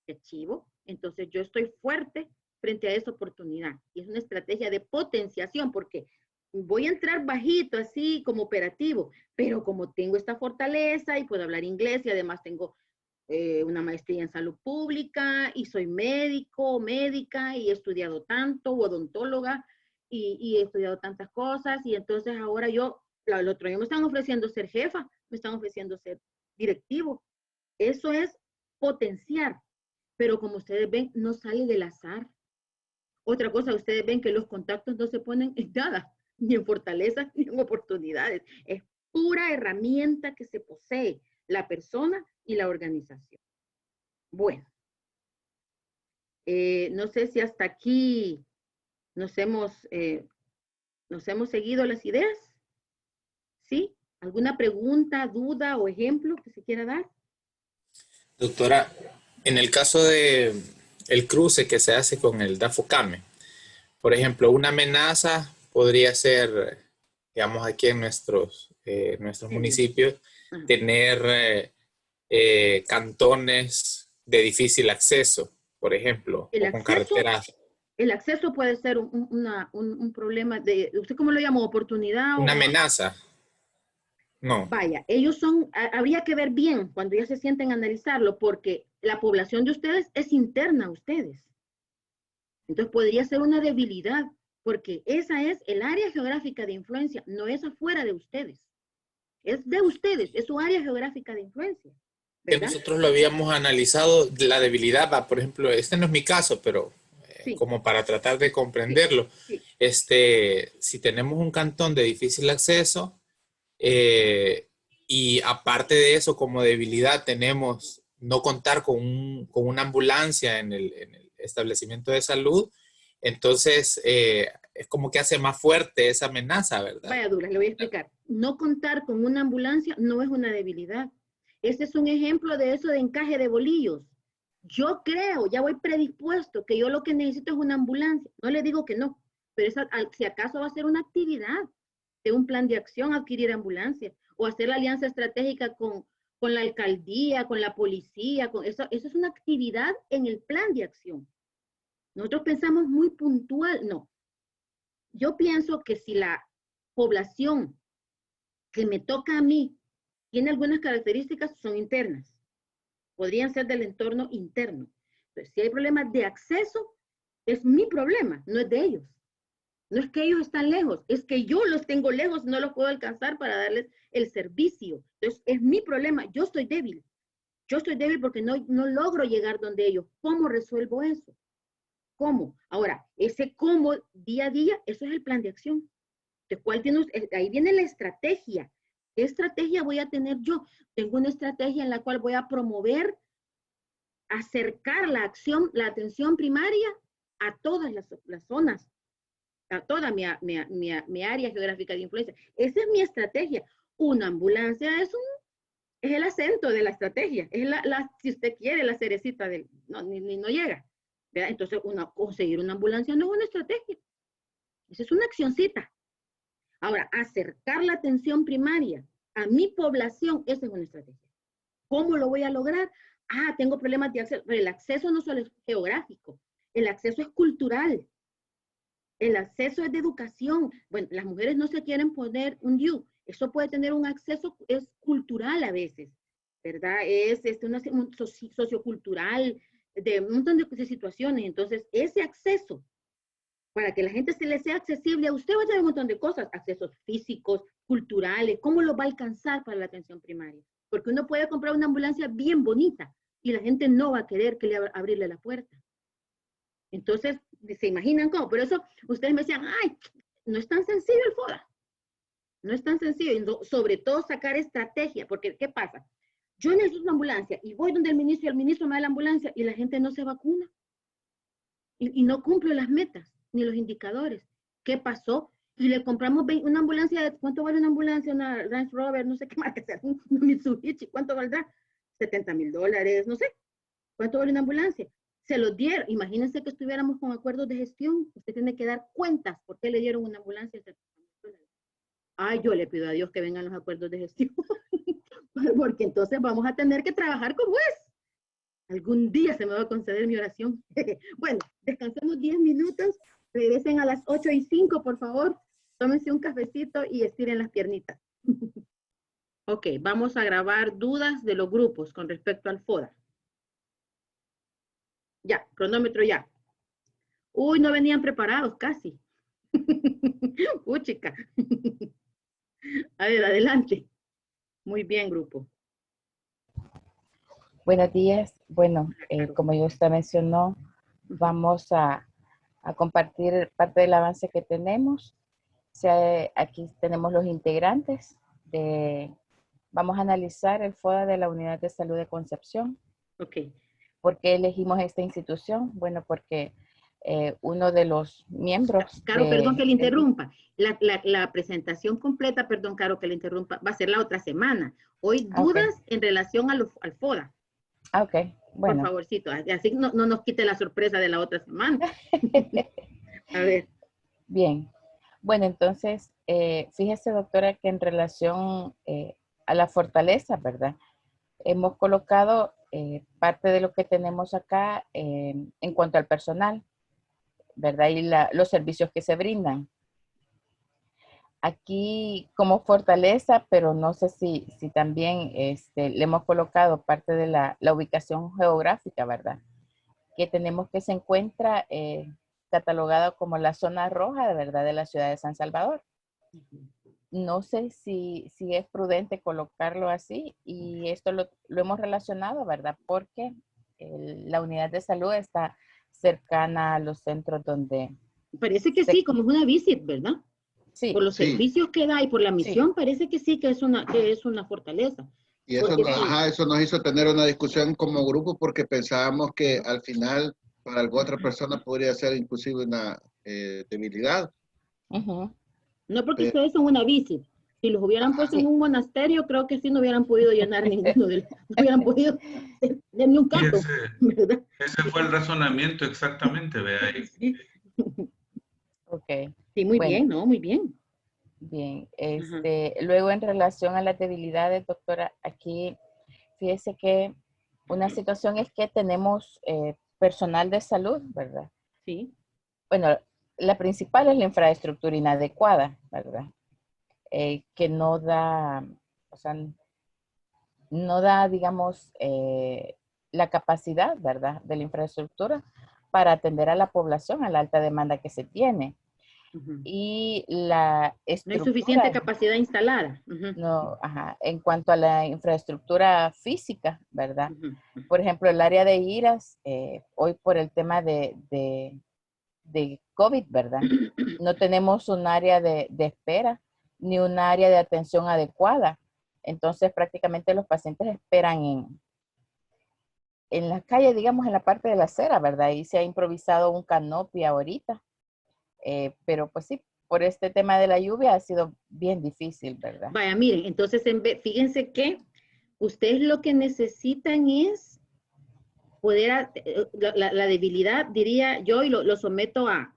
Qué chivo. Entonces yo estoy fuerte frente a esa oportunidad. Y es una estrategia de potenciación porque voy a entrar bajito, así como operativo, pero como tengo esta fortaleza y puedo hablar inglés y además tengo una maestría en salud pública y soy médico, médica y he estudiado tanto, odontóloga y he estudiado tantas cosas y entonces ahora el otro año me están ofreciendo ser jefa, me están ofreciendo ser directivo. Eso es potenciar, pero como ustedes ven, no sale del azar. Otra cosa, ustedes ven que los contactos no se ponen en nada, ni en fortalezas, ni en oportunidades. Es pura herramienta que se posee la persona y la organización. Bueno, no sé si hasta aquí nos hemos seguido las ideas. ¿Sí? ¿Alguna pregunta, duda o ejemplo que se quiera dar? Doctora, en el caso de el cruce que se hace con el DAFOCAME, por ejemplo, una amenaza podría ser, digamos, aquí en nuestros municipios, tener cantones de difícil acceso, por ejemplo, o con carreteras. El acceso puede ser un problema de, ¿usted cómo lo llamó? ¿Oportunidad? Una amenaza. No. Vaya, habría que ver bien cuando ya se sienten a analizarlo, porque la población de ustedes es interna a ustedes. Entonces podría ser una debilidad, porque esa es el área geográfica de influencia, no es afuera de ustedes. Es de ustedes, es su área geográfica de influencia. ¿Verdad? Que nosotros lo habíamos analizado, la debilidad, por ejemplo, este no es mi caso, pero sí, como para tratar de comprenderlo, sí. Si tenemos un cantón de difícil acceso, y aparte de eso, como debilidad, tenemos no contar con una ambulancia en el establecimiento de salud, entonces es como que hace más fuerte esa amenaza, ¿verdad? Vaya, Douglas, le voy a explicar. No contar con una ambulancia no es una debilidad. Este es un ejemplo de eso de encaje de bolillos. Yo creo, ya voy predispuesto, que yo lo que necesito es una ambulancia. No le digo que no, pero esa, si acaso va a ser una actividad de un plan de acción, adquirir ambulancia, o hacer la alianza estratégica con la alcaldía, con la policía, eso es una actividad en el plan de acción. Nosotros pensamos muy puntual, no. Yo pienso que si la población que me toca a mí tiene algunas características, son internas. Podrían ser del entorno interno. Entonces, si hay problemas de acceso, es mi problema, no es de ellos. No es que ellos están lejos, es que yo los tengo lejos, no los puedo alcanzar para darles el servicio. Entonces, es mi problema, yo estoy débil. Yo estoy débil porque no logro llegar donde ellos. ¿Cómo resuelvo eso? ¿Cómo? Ahora, ese cómo día a día, eso es el plan de acción. ¿De cuál tiene usted? Ahí viene la estrategia. ¿Qué estrategia voy a tener yo? Tengo una estrategia en la cual voy a promover, acercar la acción, la atención primaria a todas las zonas, a toda mi área geográfica de influencia. Esa es mi estrategia. Una ambulancia es el acento de la estrategia. Es si usted quiere, la cerecita del, no llega. ¿Verdad? Entonces, conseguir una ambulancia no es una estrategia. Esa es una accioncita. Ahora, acercar la atención primaria a mi población, esa es una estrategia. ¿Cómo lo voy a lograr? Tengo problemas de acceso. Pero el acceso no solo es geográfico, el acceso es cultural. El acceso es de educación. Bueno, las mujeres no se quieren poner un DIU. Eso puede tener un acceso, es cultural a veces, ¿verdad? Es un sociocultural, de un montón de situaciones. Entonces, ese acceso, para que la gente se le sea accesible a usted, va a tener un montón de cosas, accesos físicos, culturales, ¿cómo lo va a alcanzar para la atención primaria? Porque uno puede comprar una ambulancia bien bonita y la gente no va a querer abrirle la puerta. Entonces, ¿se imaginan cómo? Por eso ustedes me decían, no es tan sencillo el FODA. No es tan sencillo, sobre todo sacar estrategia, porque ¿qué pasa? Yo necesito una ambulancia y voy donde el ministro me da la ambulancia y la gente no se vacuna. Y no cumple las metas ni los indicadores. ¿Qué pasó? Y le compramos una ambulancia, ¿cuánto vale una ambulancia? Una Range Rover, no sé qué marca sea, un Mitsubishi, ¿cuánto valdrá? $70,000, no sé. ¿Cuánto vale una ambulancia? Se los dieron. Imagínense que estuviéramos con acuerdos de gestión. Usted tiene que dar cuentas por qué le dieron una ambulancia de $70,000. Yo le pido a Dios que vengan los acuerdos de gestión. Porque entonces vamos a tener que trabajar como es. Algún día se me va a conceder mi oración. Bueno, descansemos 10 minutos. Regresen a las 8:05, por favor. Tómense un cafecito y estiren las piernitas. Ok, vamos a grabar dudas de los grupos con respecto al FODA. Ya, cronómetro ya. Uy, no venían preparados casi. Chica. A ver, adelante. Muy bien, grupo. Buenos días. Bueno, como ya usted mencionó, vamos a compartir parte del avance que tenemos. Aquí tenemos los integrantes. Vamos a analizar el FODA de la Unidad de Salud de Concepción. Ok. ¿Por qué elegimos esta institución? Bueno, porque uno de los miembros... Caro, perdón que le interrumpa. La presentación completa, perdón, Caro, que le interrumpa, va a ser la otra semana. Hoy dudas en relación al FODA. Ok, bueno. Por favorcito, así no nos quite la sorpresa de la otra semana. A ver. Bien. Bueno, entonces, fíjese, doctora, que en relación a la fortaleza, ¿verdad? Hemos colocado parte de lo que tenemos acá en cuanto al personal, ¿verdad? Y los servicios que se brindan. Aquí como fortaleza, pero no sé si también le hemos colocado parte de la ubicación geográfica, ¿verdad? Que tenemos que se encuentra catalogada como la zona roja, ¿verdad? De la ciudad de San Salvador. No sé si es prudente colocarlo así, y esto lo hemos relacionado, ¿verdad? Porque la unidad de salud está cercana a los centros donde... Parece que sí, como es una visit, ¿verdad? Sí. Por los servicios que da y por la misión, sí. Parece que sí, que es una fortaleza. Y eso nos hizo tener una discusión como grupo, porque pensábamos que al final para alguna otra persona podría ser inclusive una debilidad, Ujú. No porque Eh, ustedes son una bici. Si los hubieran puesto en un monasterio, creo que sí no hubieran podido llenar ninguno de los, no hubieran podido hacer ni un Y carro, ¿verdad? ese fue el razonamiento exactamente, vea ahí. Sí, Ok. sí, muy Bueno, bien, ¿no? Muy bien. bien. Ajá. Luego en relación a las debilidades, doctora, aquí fíjese que una situación es que tenemos personal de salud, ¿verdad? Sí. Bueno, la principal es la infraestructura inadecuada, ¿verdad? Que no da, o sea, no da, digamos, la capacidad, ¿verdad?, de la infraestructura para atender a la población, a la alta demanda que se tiene. Ujú. Y la No hay suficiente estructura, capacidad instalada. Ujú, no, ajá, en cuanto a la infraestructura física, ¿verdad? ujú, Por ejemplo, el área de IRAS, hoy por el tema de COVID, ¿verdad? No tenemos un área de espera ni un área de atención adecuada. Entonces, prácticamente los pacientes esperan en la calle, digamos, en la parte de la acera, ¿verdad? Y se ha improvisado un canopy ahorita. Pero pues sí, por este tema de la lluvia ha sido bien difícil, ¿verdad? Vaya, miren, entonces fíjense que ustedes lo que necesitan es poder, la debilidad, diría yo, y lo someto a,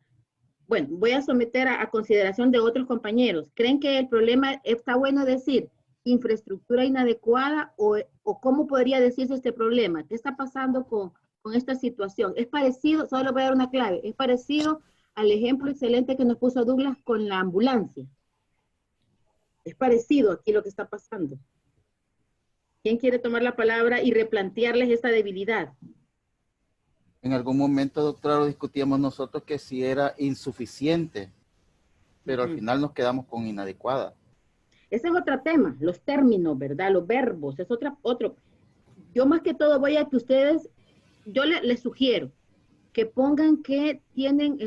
bueno, voy a someter a consideración de otros compañeros. ¿Creen que el problema está bueno decir infraestructura inadecuada o cómo podría decirse este problema? ¿Qué está pasando con esta situación? Es parecido, solo voy a dar una clave, es parecido al ejemplo excelente que nos puso Douglas con la ambulancia. Es parecido aquí lo que está pasando. ¿Quién quiere tomar la palabra y replantearles esta debilidad? En algún momento, doctora, lo discutíamos nosotros que si era insuficiente, pero al final nos quedamos con inadecuada. Ese es otro tema, los términos, ¿verdad? Los verbos, es otro. Yo más que todo voy a que ustedes, yo les sugiero que pongan que tienen,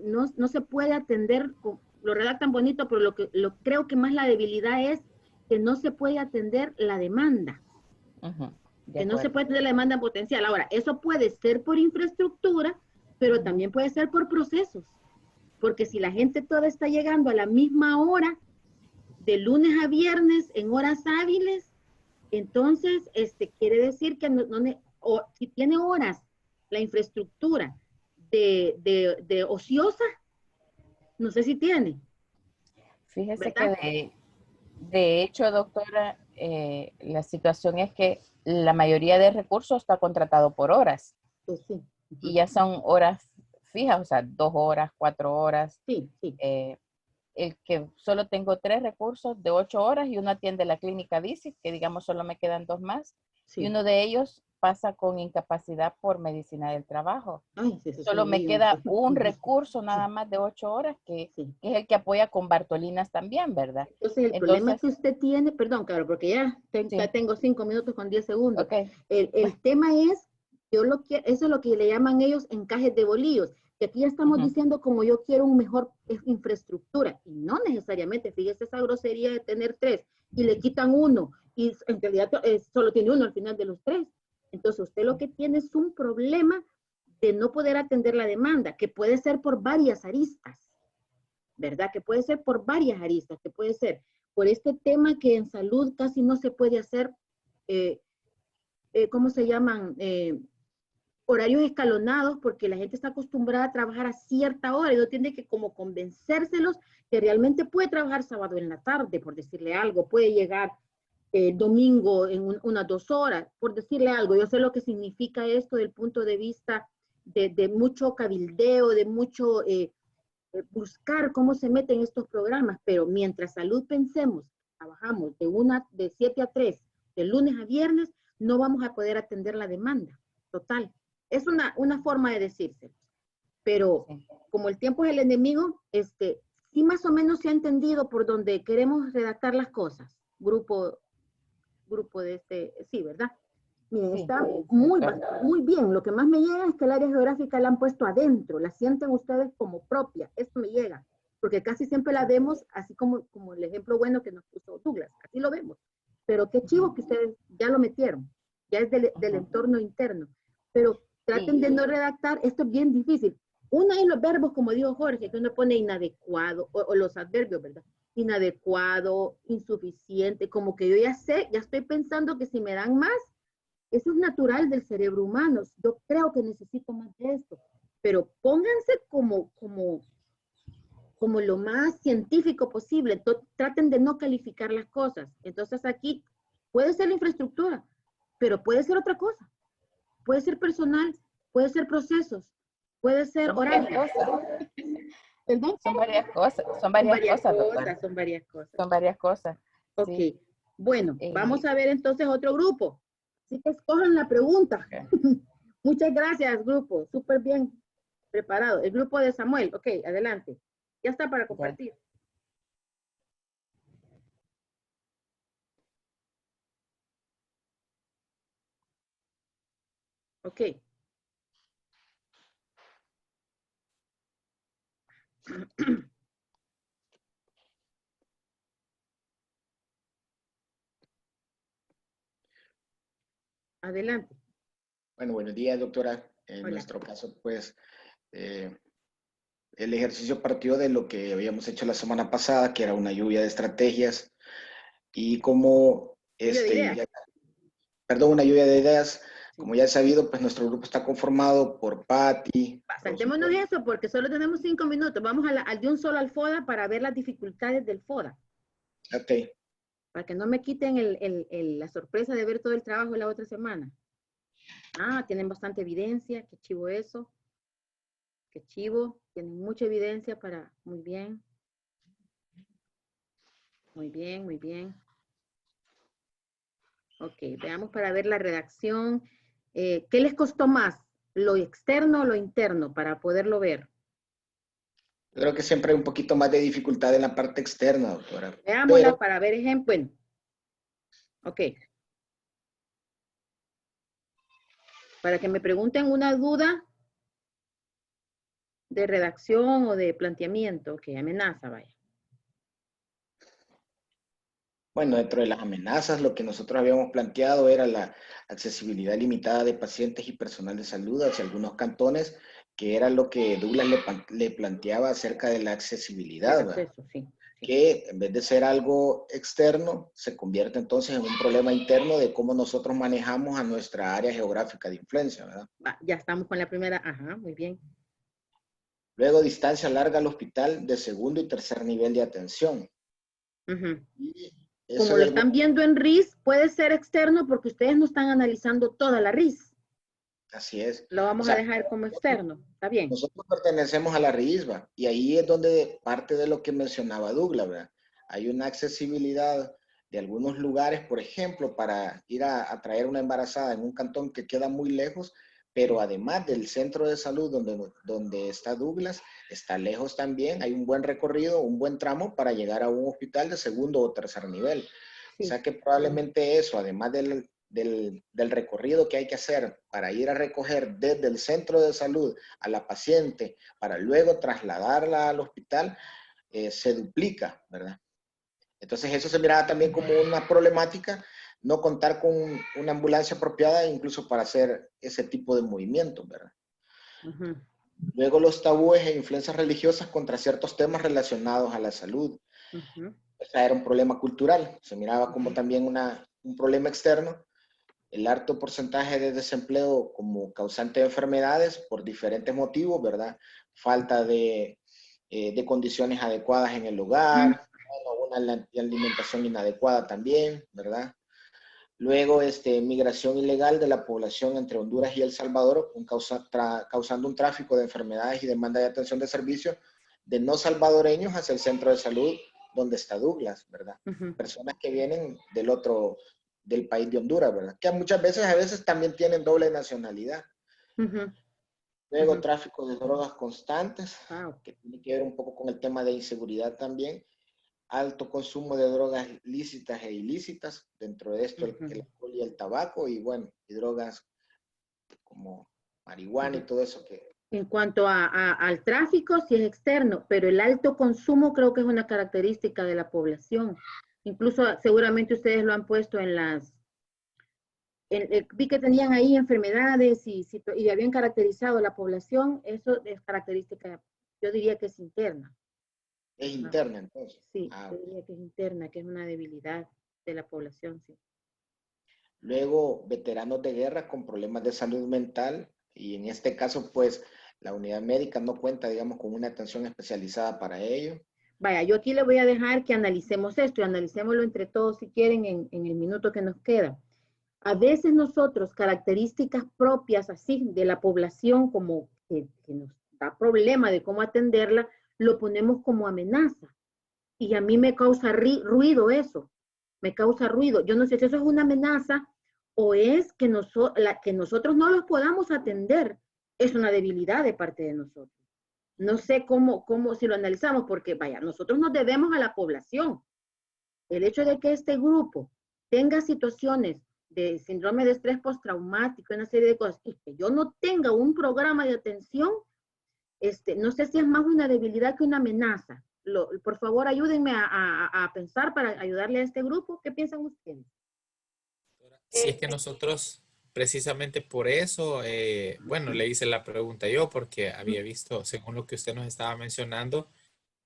no se puede atender, lo redactan bonito, pero creo que más la debilidad es que no se puede atender la demanda, Ujú, de que no se acuerdo. puede atender la demanda potencial. Ahora, eso puede ser por infraestructura, pero también puede ser por procesos, porque si la gente toda está llegando a la misma hora, de lunes a viernes, en horas hábiles, entonces, quiere decir que o si tiene horas la infraestructura de ociosa, no sé si tiene, Fíjese que ¿verdad? de hecho, doctora, la situación es que la mayoría de recursos está contratado por horas Pues sí. y ya son horas fijas, o sea, 2 horas, 4 horas. Sí, sí. El que solo tengo 3 recursos de 8 horas y uno atiende la clínica bici, que digamos solo me quedan 2 más, y Sí. uno de ellos pasa con incapacidad por medicina del trabajo. Ay, sí, eso Solo son me ellos. queda un recurso Sí, nada más de 8 horas, sí. que es el que apoya con Bartolinas también, ¿verdad? Entonces, el problema Entonces, que usted tiene, perdón, claro, porque ya sí, tengo 5 minutos con 10 segundos. ok. El tema es, eso es lo que le llaman ellos encajes de bolillos, que aquí ya estamos Ujú, diciendo como yo quiero un mejor infraestructura, y no necesariamente, fíjese esa grosería de tener 3, y le quitan uno, y en realidad solo tiene uno al final de los 3. Entonces, usted lo que tiene es un problema de no poder atender la demanda, que puede ser por varias aristas. ¿Verdad? Que puede ser por varias aristas, que puede ser por este tema que en salud casi no se puede hacer, ¿cómo se llaman? Horarios escalonados, porque la gente está acostumbrada a trabajar a cierta hora y no tiene que como convencérselos que realmente puede trabajar sábado en la tarde, por decirle algo, puede llegar domingo en unas 2 horas, por decirle algo. Yo sé lo que significa esto del punto de vista de mucho cabildeo, de mucho buscar cómo se meten estos programas, pero mientras salud pensemos, trabajamos de 7 a 3, de lunes a viernes, no vamos a poder atender la demanda total. Es una forma de decirse, pero Sí. como el tiempo es el enemigo, sí más o menos se ha entendido por donde queremos redactar las cosas. Grupo sí, ¿verdad? Miren, Sí, está sí, muy, doctora. muy bien. Lo que más me llega es que el área geográfica la han puesto adentro, la sienten ustedes como propia. Esto me llega, porque casi siempre la vemos así como el ejemplo bueno que nos puso Douglas. Así lo vemos. Pero qué chivo que ustedes ya lo metieron. Ya es del entorno interno. Pero traten Y de no redactar, esto es bien difícil. Una es los verbos, como dijo Jorge, que uno pone inadecuado, o los adverbios, ¿verdad? Inadecuado, insuficiente, como que yo ya sé, ya estoy pensando que si me dan más, eso es natural del cerebro humano. Yo creo que necesito más de esto. Pero pónganse como lo más científico posible. Traten de no calificar las cosas. Entonces aquí puede ser la infraestructura, pero puede ser otra cosa. Puede ser personal, puede ser procesos, puede ser horario. ¿Perdón? Son varias cosas, doctora. Son varias cosas. Son varias cosas. Ok. Sí. Bueno, vamos a ver entonces otro grupo. Así que escojan la pregunta. Okay. Muchas gracias, grupo. Súper bien preparado. El grupo de Samuel. Ok, adelante. Ya está para compartir. Ok. Adelante. Bueno, buenos días, doctora. En Hola. nuestro caso, pues, el ejercicio partió de lo que habíamos hecho la semana pasada, que era una lluvia de estrategias, y como, una lluvia de ideas. Como ya he sabido, pues nuestro grupo está conformado por Patti. Saltémonos eso porque solo tenemos 5 minutos. Vamos al de un solo al FODA para ver las dificultades del FODA. Ok. Para que no me quiten la sorpresa de ver todo el trabajo la otra semana. Ah, tienen bastante evidencia. Qué chivo eso. Qué chivo. Tienen mucha evidencia para... Muy bien. Muy bien, muy bien. Ok, veamos para ver la redacción. ¿Qué les costó más? ¿Lo externo o lo interno para poderlo ver? Creo que siempre hay un poquito más de dificultad en la parte externa, doctora. Veámosla para ver ejemplo. Bueno, ok. Para que me pregunten una duda de redacción o de planteamiento, ok, amenaza, vaya. Bueno, dentro de las amenazas, lo que nosotros habíamos planteado era la accesibilidad limitada de pacientes y personal de salud hacia algunos cantones, que era lo que Douglas le planteaba acerca de la accesibilidad, el acceso, sí. Que en vez de ser algo externo, se convierte entonces en un problema interno de cómo nosotros manejamos a nuestra área geográfica de influencia, ¿verdad? Ya estamos con la primera, ajá, muy bien. Luego, distancia larga al hospital de segundo y tercer nivel de atención. Como lo están viendo en RIS, puede ser externo porque ustedes no están analizando toda la RIS. Así es. Lo vamos a dejar como externo, ¿está bien? Nosotros pertenecemos a la RISBA y ahí es donde parte de lo que mencionaba Douglas, ¿verdad? Hay una accesibilidad de algunos lugares, por ejemplo, para ir a traer una embarazada en un cantón que queda muy lejos, pero además del centro de salud donde está Douglas, está lejos también, hay un buen recorrido, un buen tramo para llegar a un hospital de segundo o tercer nivel. Sí. O sea que probablemente eso, además del recorrido que hay que hacer para ir a recoger desde el centro de salud a la paciente, para luego trasladarla al hospital, se duplica, ¿verdad? Entonces eso se miraba también como una problemática, no contar con una ambulancia apropiada incluso para hacer ese tipo de movimientos, ¿verdad? Luego los tabúes e influencias religiosas contra ciertos temas relacionados a la salud. Ese era un problema cultural, se miraba como también un problema externo. El alto porcentaje de desempleo como causante de enfermedades por diferentes motivos, ¿verdad? Falta de condiciones adecuadas en el hogar, una alimentación inadecuada también, ¿verdad? Luego, migración ilegal de la población entre Honduras y El Salvador, causando un tráfico de enfermedades y demanda de atención de servicios de no salvadoreños hacia el centro de salud donde está Douglas, ¿verdad? Personas que vienen del país de Honduras, ¿verdad? Que muchas veces, a veces también tienen doble nacionalidad. Luego, tráfico de drogas constantes, que tiene que ver un poco con el tema de inseguridad también. Alto consumo de drogas lícitas e ilícitas, dentro de esto el alcohol y el tabaco, y bueno, y drogas como marihuana y todo eso que... En cuanto al tráfico, sí es externo, pero el alto consumo creo que es una característica de la población. Incluso seguramente ustedes lo han puesto en las vi que tenían ahí enfermedades y habían caracterizado la población. Eso es característica, yo diría que es interna. Es interna, entonces. Sí, yo diría que es interna, que es una debilidad de la población, sí. Luego, veteranos de guerra con problemas de salud mental, y en este caso, pues, la unidad médica no cuenta, digamos, con una atención especializada para ello. Vaya, yo aquí le voy a dejar que analicemos esto y analicémoslo entre todos si quieren en el minuto que nos queda. A veces nosotros, características propias así de la población, como que nos da problema de cómo atenderla, lo ponemos como amenaza. Y a mí me causa ruido eso, me causa ruido. Yo no sé si eso es una amenaza o es que, que nosotros no los podamos atender. Es una debilidad de parte de nosotros. No sé cómo si lo analizamos, porque vaya, nosotros nos debemos a la población. El hecho de que este grupo tenga situaciones de síndrome de estrés postraumático, una serie de cosas, y que yo no tenga un programa de atención, no sé si es más una debilidad que una amenaza. Por favor, ayúdenme a pensar para ayudarle a este grupo. ¿Qué piensan ustedes? Si es que nosotros, precisamente por eso, bueno, le hice la pregunta yo porque había visto, según lo que usted nos estaba mencionando,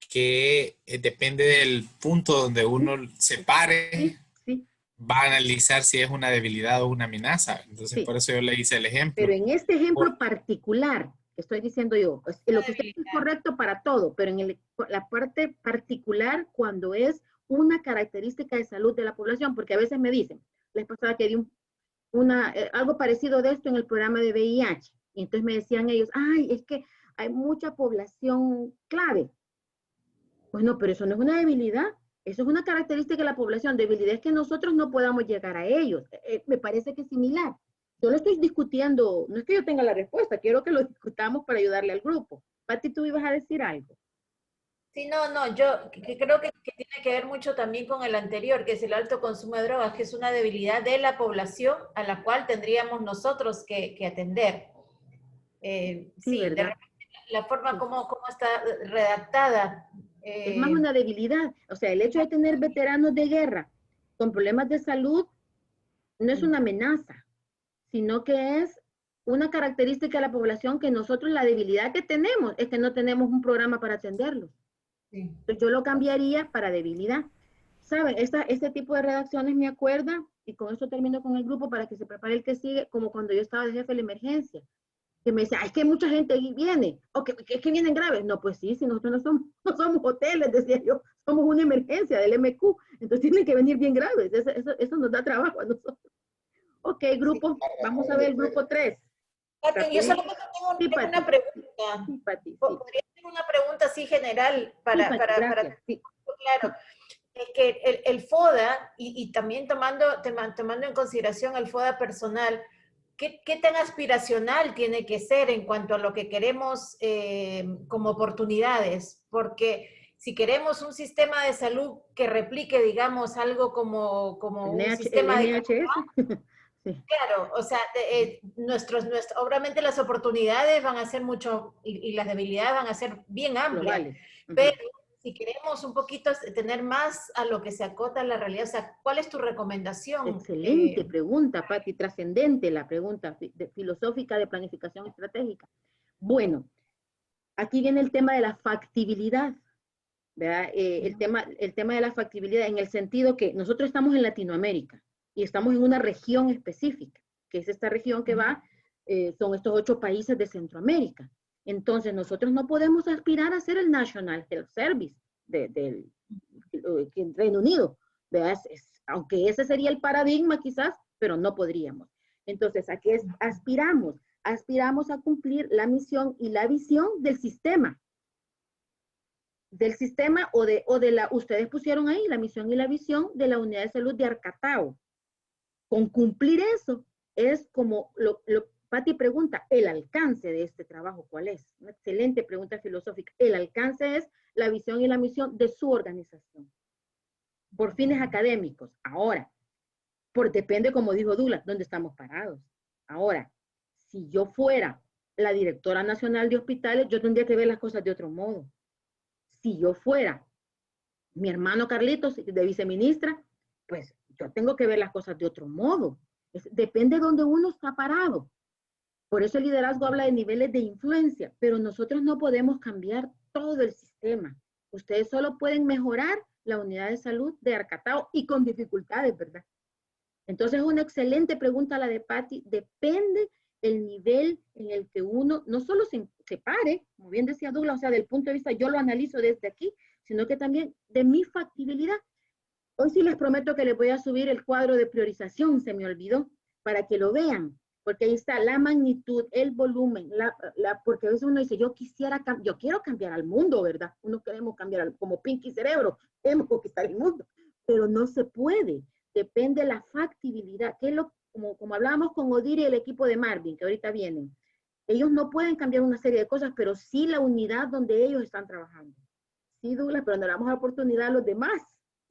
que depende del punto donde uno se pare, Sí, sí. va a analizar si es una debilidad o una amenaza. Entonces, Sí. por eso yo le hice el ejemplo. Pero en este ejemplo particular, que estoy diciendo yo, lo que usted dice es correcto para todo, pero en la parte particular, cuando es una característica de salud de la población, porque a veces me dicen, la vez pasada que di algo parecido de esto en el programa de VIH, y entonces me decían ellos, ay, es que hay mucha población clave. Pues no, pero eso no es una debilidad, eso es una característica de la población. Debilidad es que nosotros no podamos llegar a ellos. Me parece que es similar. Yo lo estoy discutiendo, no es que yo tenga la respuesta, quiero que lo discutamos para ayudarle al grupo. Pati, tú ibas a decir algo. Sí, no, yo creo que tiene que ver mucho también con el anterior, que es el alto consumo de drogas, que es una debilidad de la población a la cual tendríamos nosotros que atender. Sí, ¿verdad? De repente la forma como está redactada. Es más una debilidad. O sea, el hecho de tener veteranos de guerra con problemas de salud no es una amenaza, sino que es una característica de la población que nosotros, la debilidad que tenemos es que no tenemos un programa para atenderlos. Sí. Entonces yo lo cambiaría para debilidad. ¿Saben? Este tipo de redacciones me acuerda, y con esto termino con el grupo para que se prepare el que sigue, como cuando yo estaba de jefe de la emergencia, que me decía, es que mucha gente viene, o que vienen graves. No, pues sí, si nosotros no somos hoteles, decía yo, somos una emergencia del MQ, entonces tienen que venir bien graves, eso nos da trabajo a nosotros. Ok, grupo, vamos a ver el grupo 3. Pati, yo solamente tengo una pregunta. Sí, Pati, sí. Podría ser una pregunta así general para sí. Claro. Es que el FODA, y también tomando en consideración el FODA personal, ¿qué tan aspiracional tiene que ser en cuanto a lo que queremos como oportunidades? Porque si queremos un sistema de salud que replique, digamos, algo como un sistema de... Sí. Claro, o sea, obviamente las oportunidades van a ser mucho, y las debilidades van a ser bien amplias, vale. Pero si queremos un poquito tener más a lo que se acota a la realidad, o sea, ¿cuál es tu recomendación? Excelente pregunta, Pati, trascendente la pregunta filosófica de planificación estratégica. Bueno, aquí viene el tema de la factibilidad, ¿verdad? El tema de la factibilidad en el sentido que nosotros estamos en Latinoamérica y estamos en una región específica, que es esta región que son estos 8 países de Centroamérica. Entonces, nosotros no podemos aspirar a ser el National Health Service del Reino Unido, ¿verdad? Aunque ese sería el paradigma quizás, pero no podríamos. Entonces, ¿a qué aspiramos? Aspiramos a cumplir la misión y la visión del sistema. Del sistema ustedes pusieron ahí la misión y la visión de la unidad de salud de Arcatao. Con cumplir eso, es como Pati pregunta, el alcance de este trabajo, ¿cuál es? Una excelente pregunta filosófica. El alcance es la visión y la misión de su organización. Por fines académicos. Ahora, depende, como dijo Douglas, dónde estamos parados. Ahora, si yo fuera la directora nacional de hospitales, yo tendría que ver las cosas de otro modo. Si yo fuera mi hermano Carlitos, de viceministra, pues yo tengo que ver las cosas de otro modo. Depende de donde uno está parado. Por eso el liderazgo habla de niveles de influencia, pero nosotros no podemos cambiar todo el sistema. Ustedes solo pueden mejorar la unidad de salud de Arcatao y con dificultades, ¿verdad? Entonces, una excelente pregunta la de Patti. Depende el nivel en el que uno no solo se pare, como bien decía Douglas, o sea, del punto de vista, yo lo analizo desde aquí, sino que también de mi factibilidad. Hoy sí les prometo que les voy a subir el cuadro de priorización, se me olvidó, para que lo vean, porque ahí está la magnitud, el volumen, porque a veces uno dice, yo quiero cambiar al mundo, ¿verdad? Uno queremos cambiar, como Pinky Cerebro, queremos conquistar el mundo, pero no se puede. Depende de la factibilidad, que es como hablábamos con Odir y el equipo de Marvin, que ahorita vienen. Ellos no pueden cambiar una serie de cosas, pero sí la unidad donde ellos están trabajando. Sí, Douglas, pero no le damos oportunidad a los demás,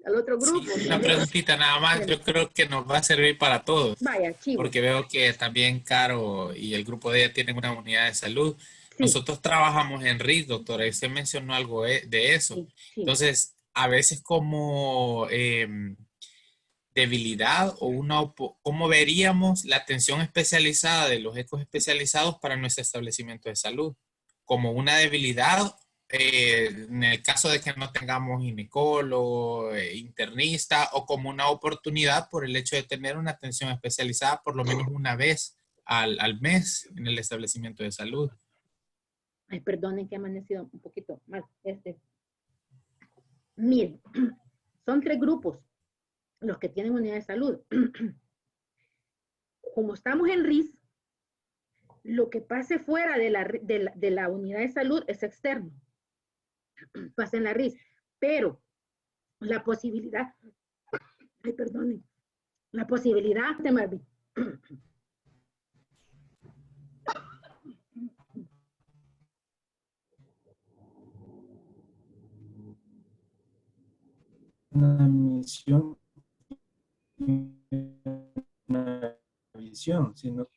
al otro grupo. Sí, una preguntita nada más, yo creo que nos va a servir para todos. Vaya, chivo. Porque veo que también Caro y el grupo de ella tienen una unidad de salud. Sí. Nosotros trabajamos en RIS, doctora, y usted mencionó algo de eso. Sí, sí. Entonces, a veces como debilidad o ¿cómo veríamos la atención especializada de los ecos especializados para nuestro establecimiento de salud? ¿Como una debilidad en el caso de que no tengamos ginecólogo, internista, o como una oportunidad por el hecho de tener una atención especializada por lo menos una vez al mes en el establecimiento de salud? Ay, perdonen que he amanecido un poquito mal. Miren, son 3 grupos los que tienen unidad de salud. Como estamos en RIS, lo que pase fuera de la unidad de salud es externo. Pasa en la RIS. Pero la posibilidad, ay, perdonen, la posibilidad de Marvin. Una misión, una visión, sino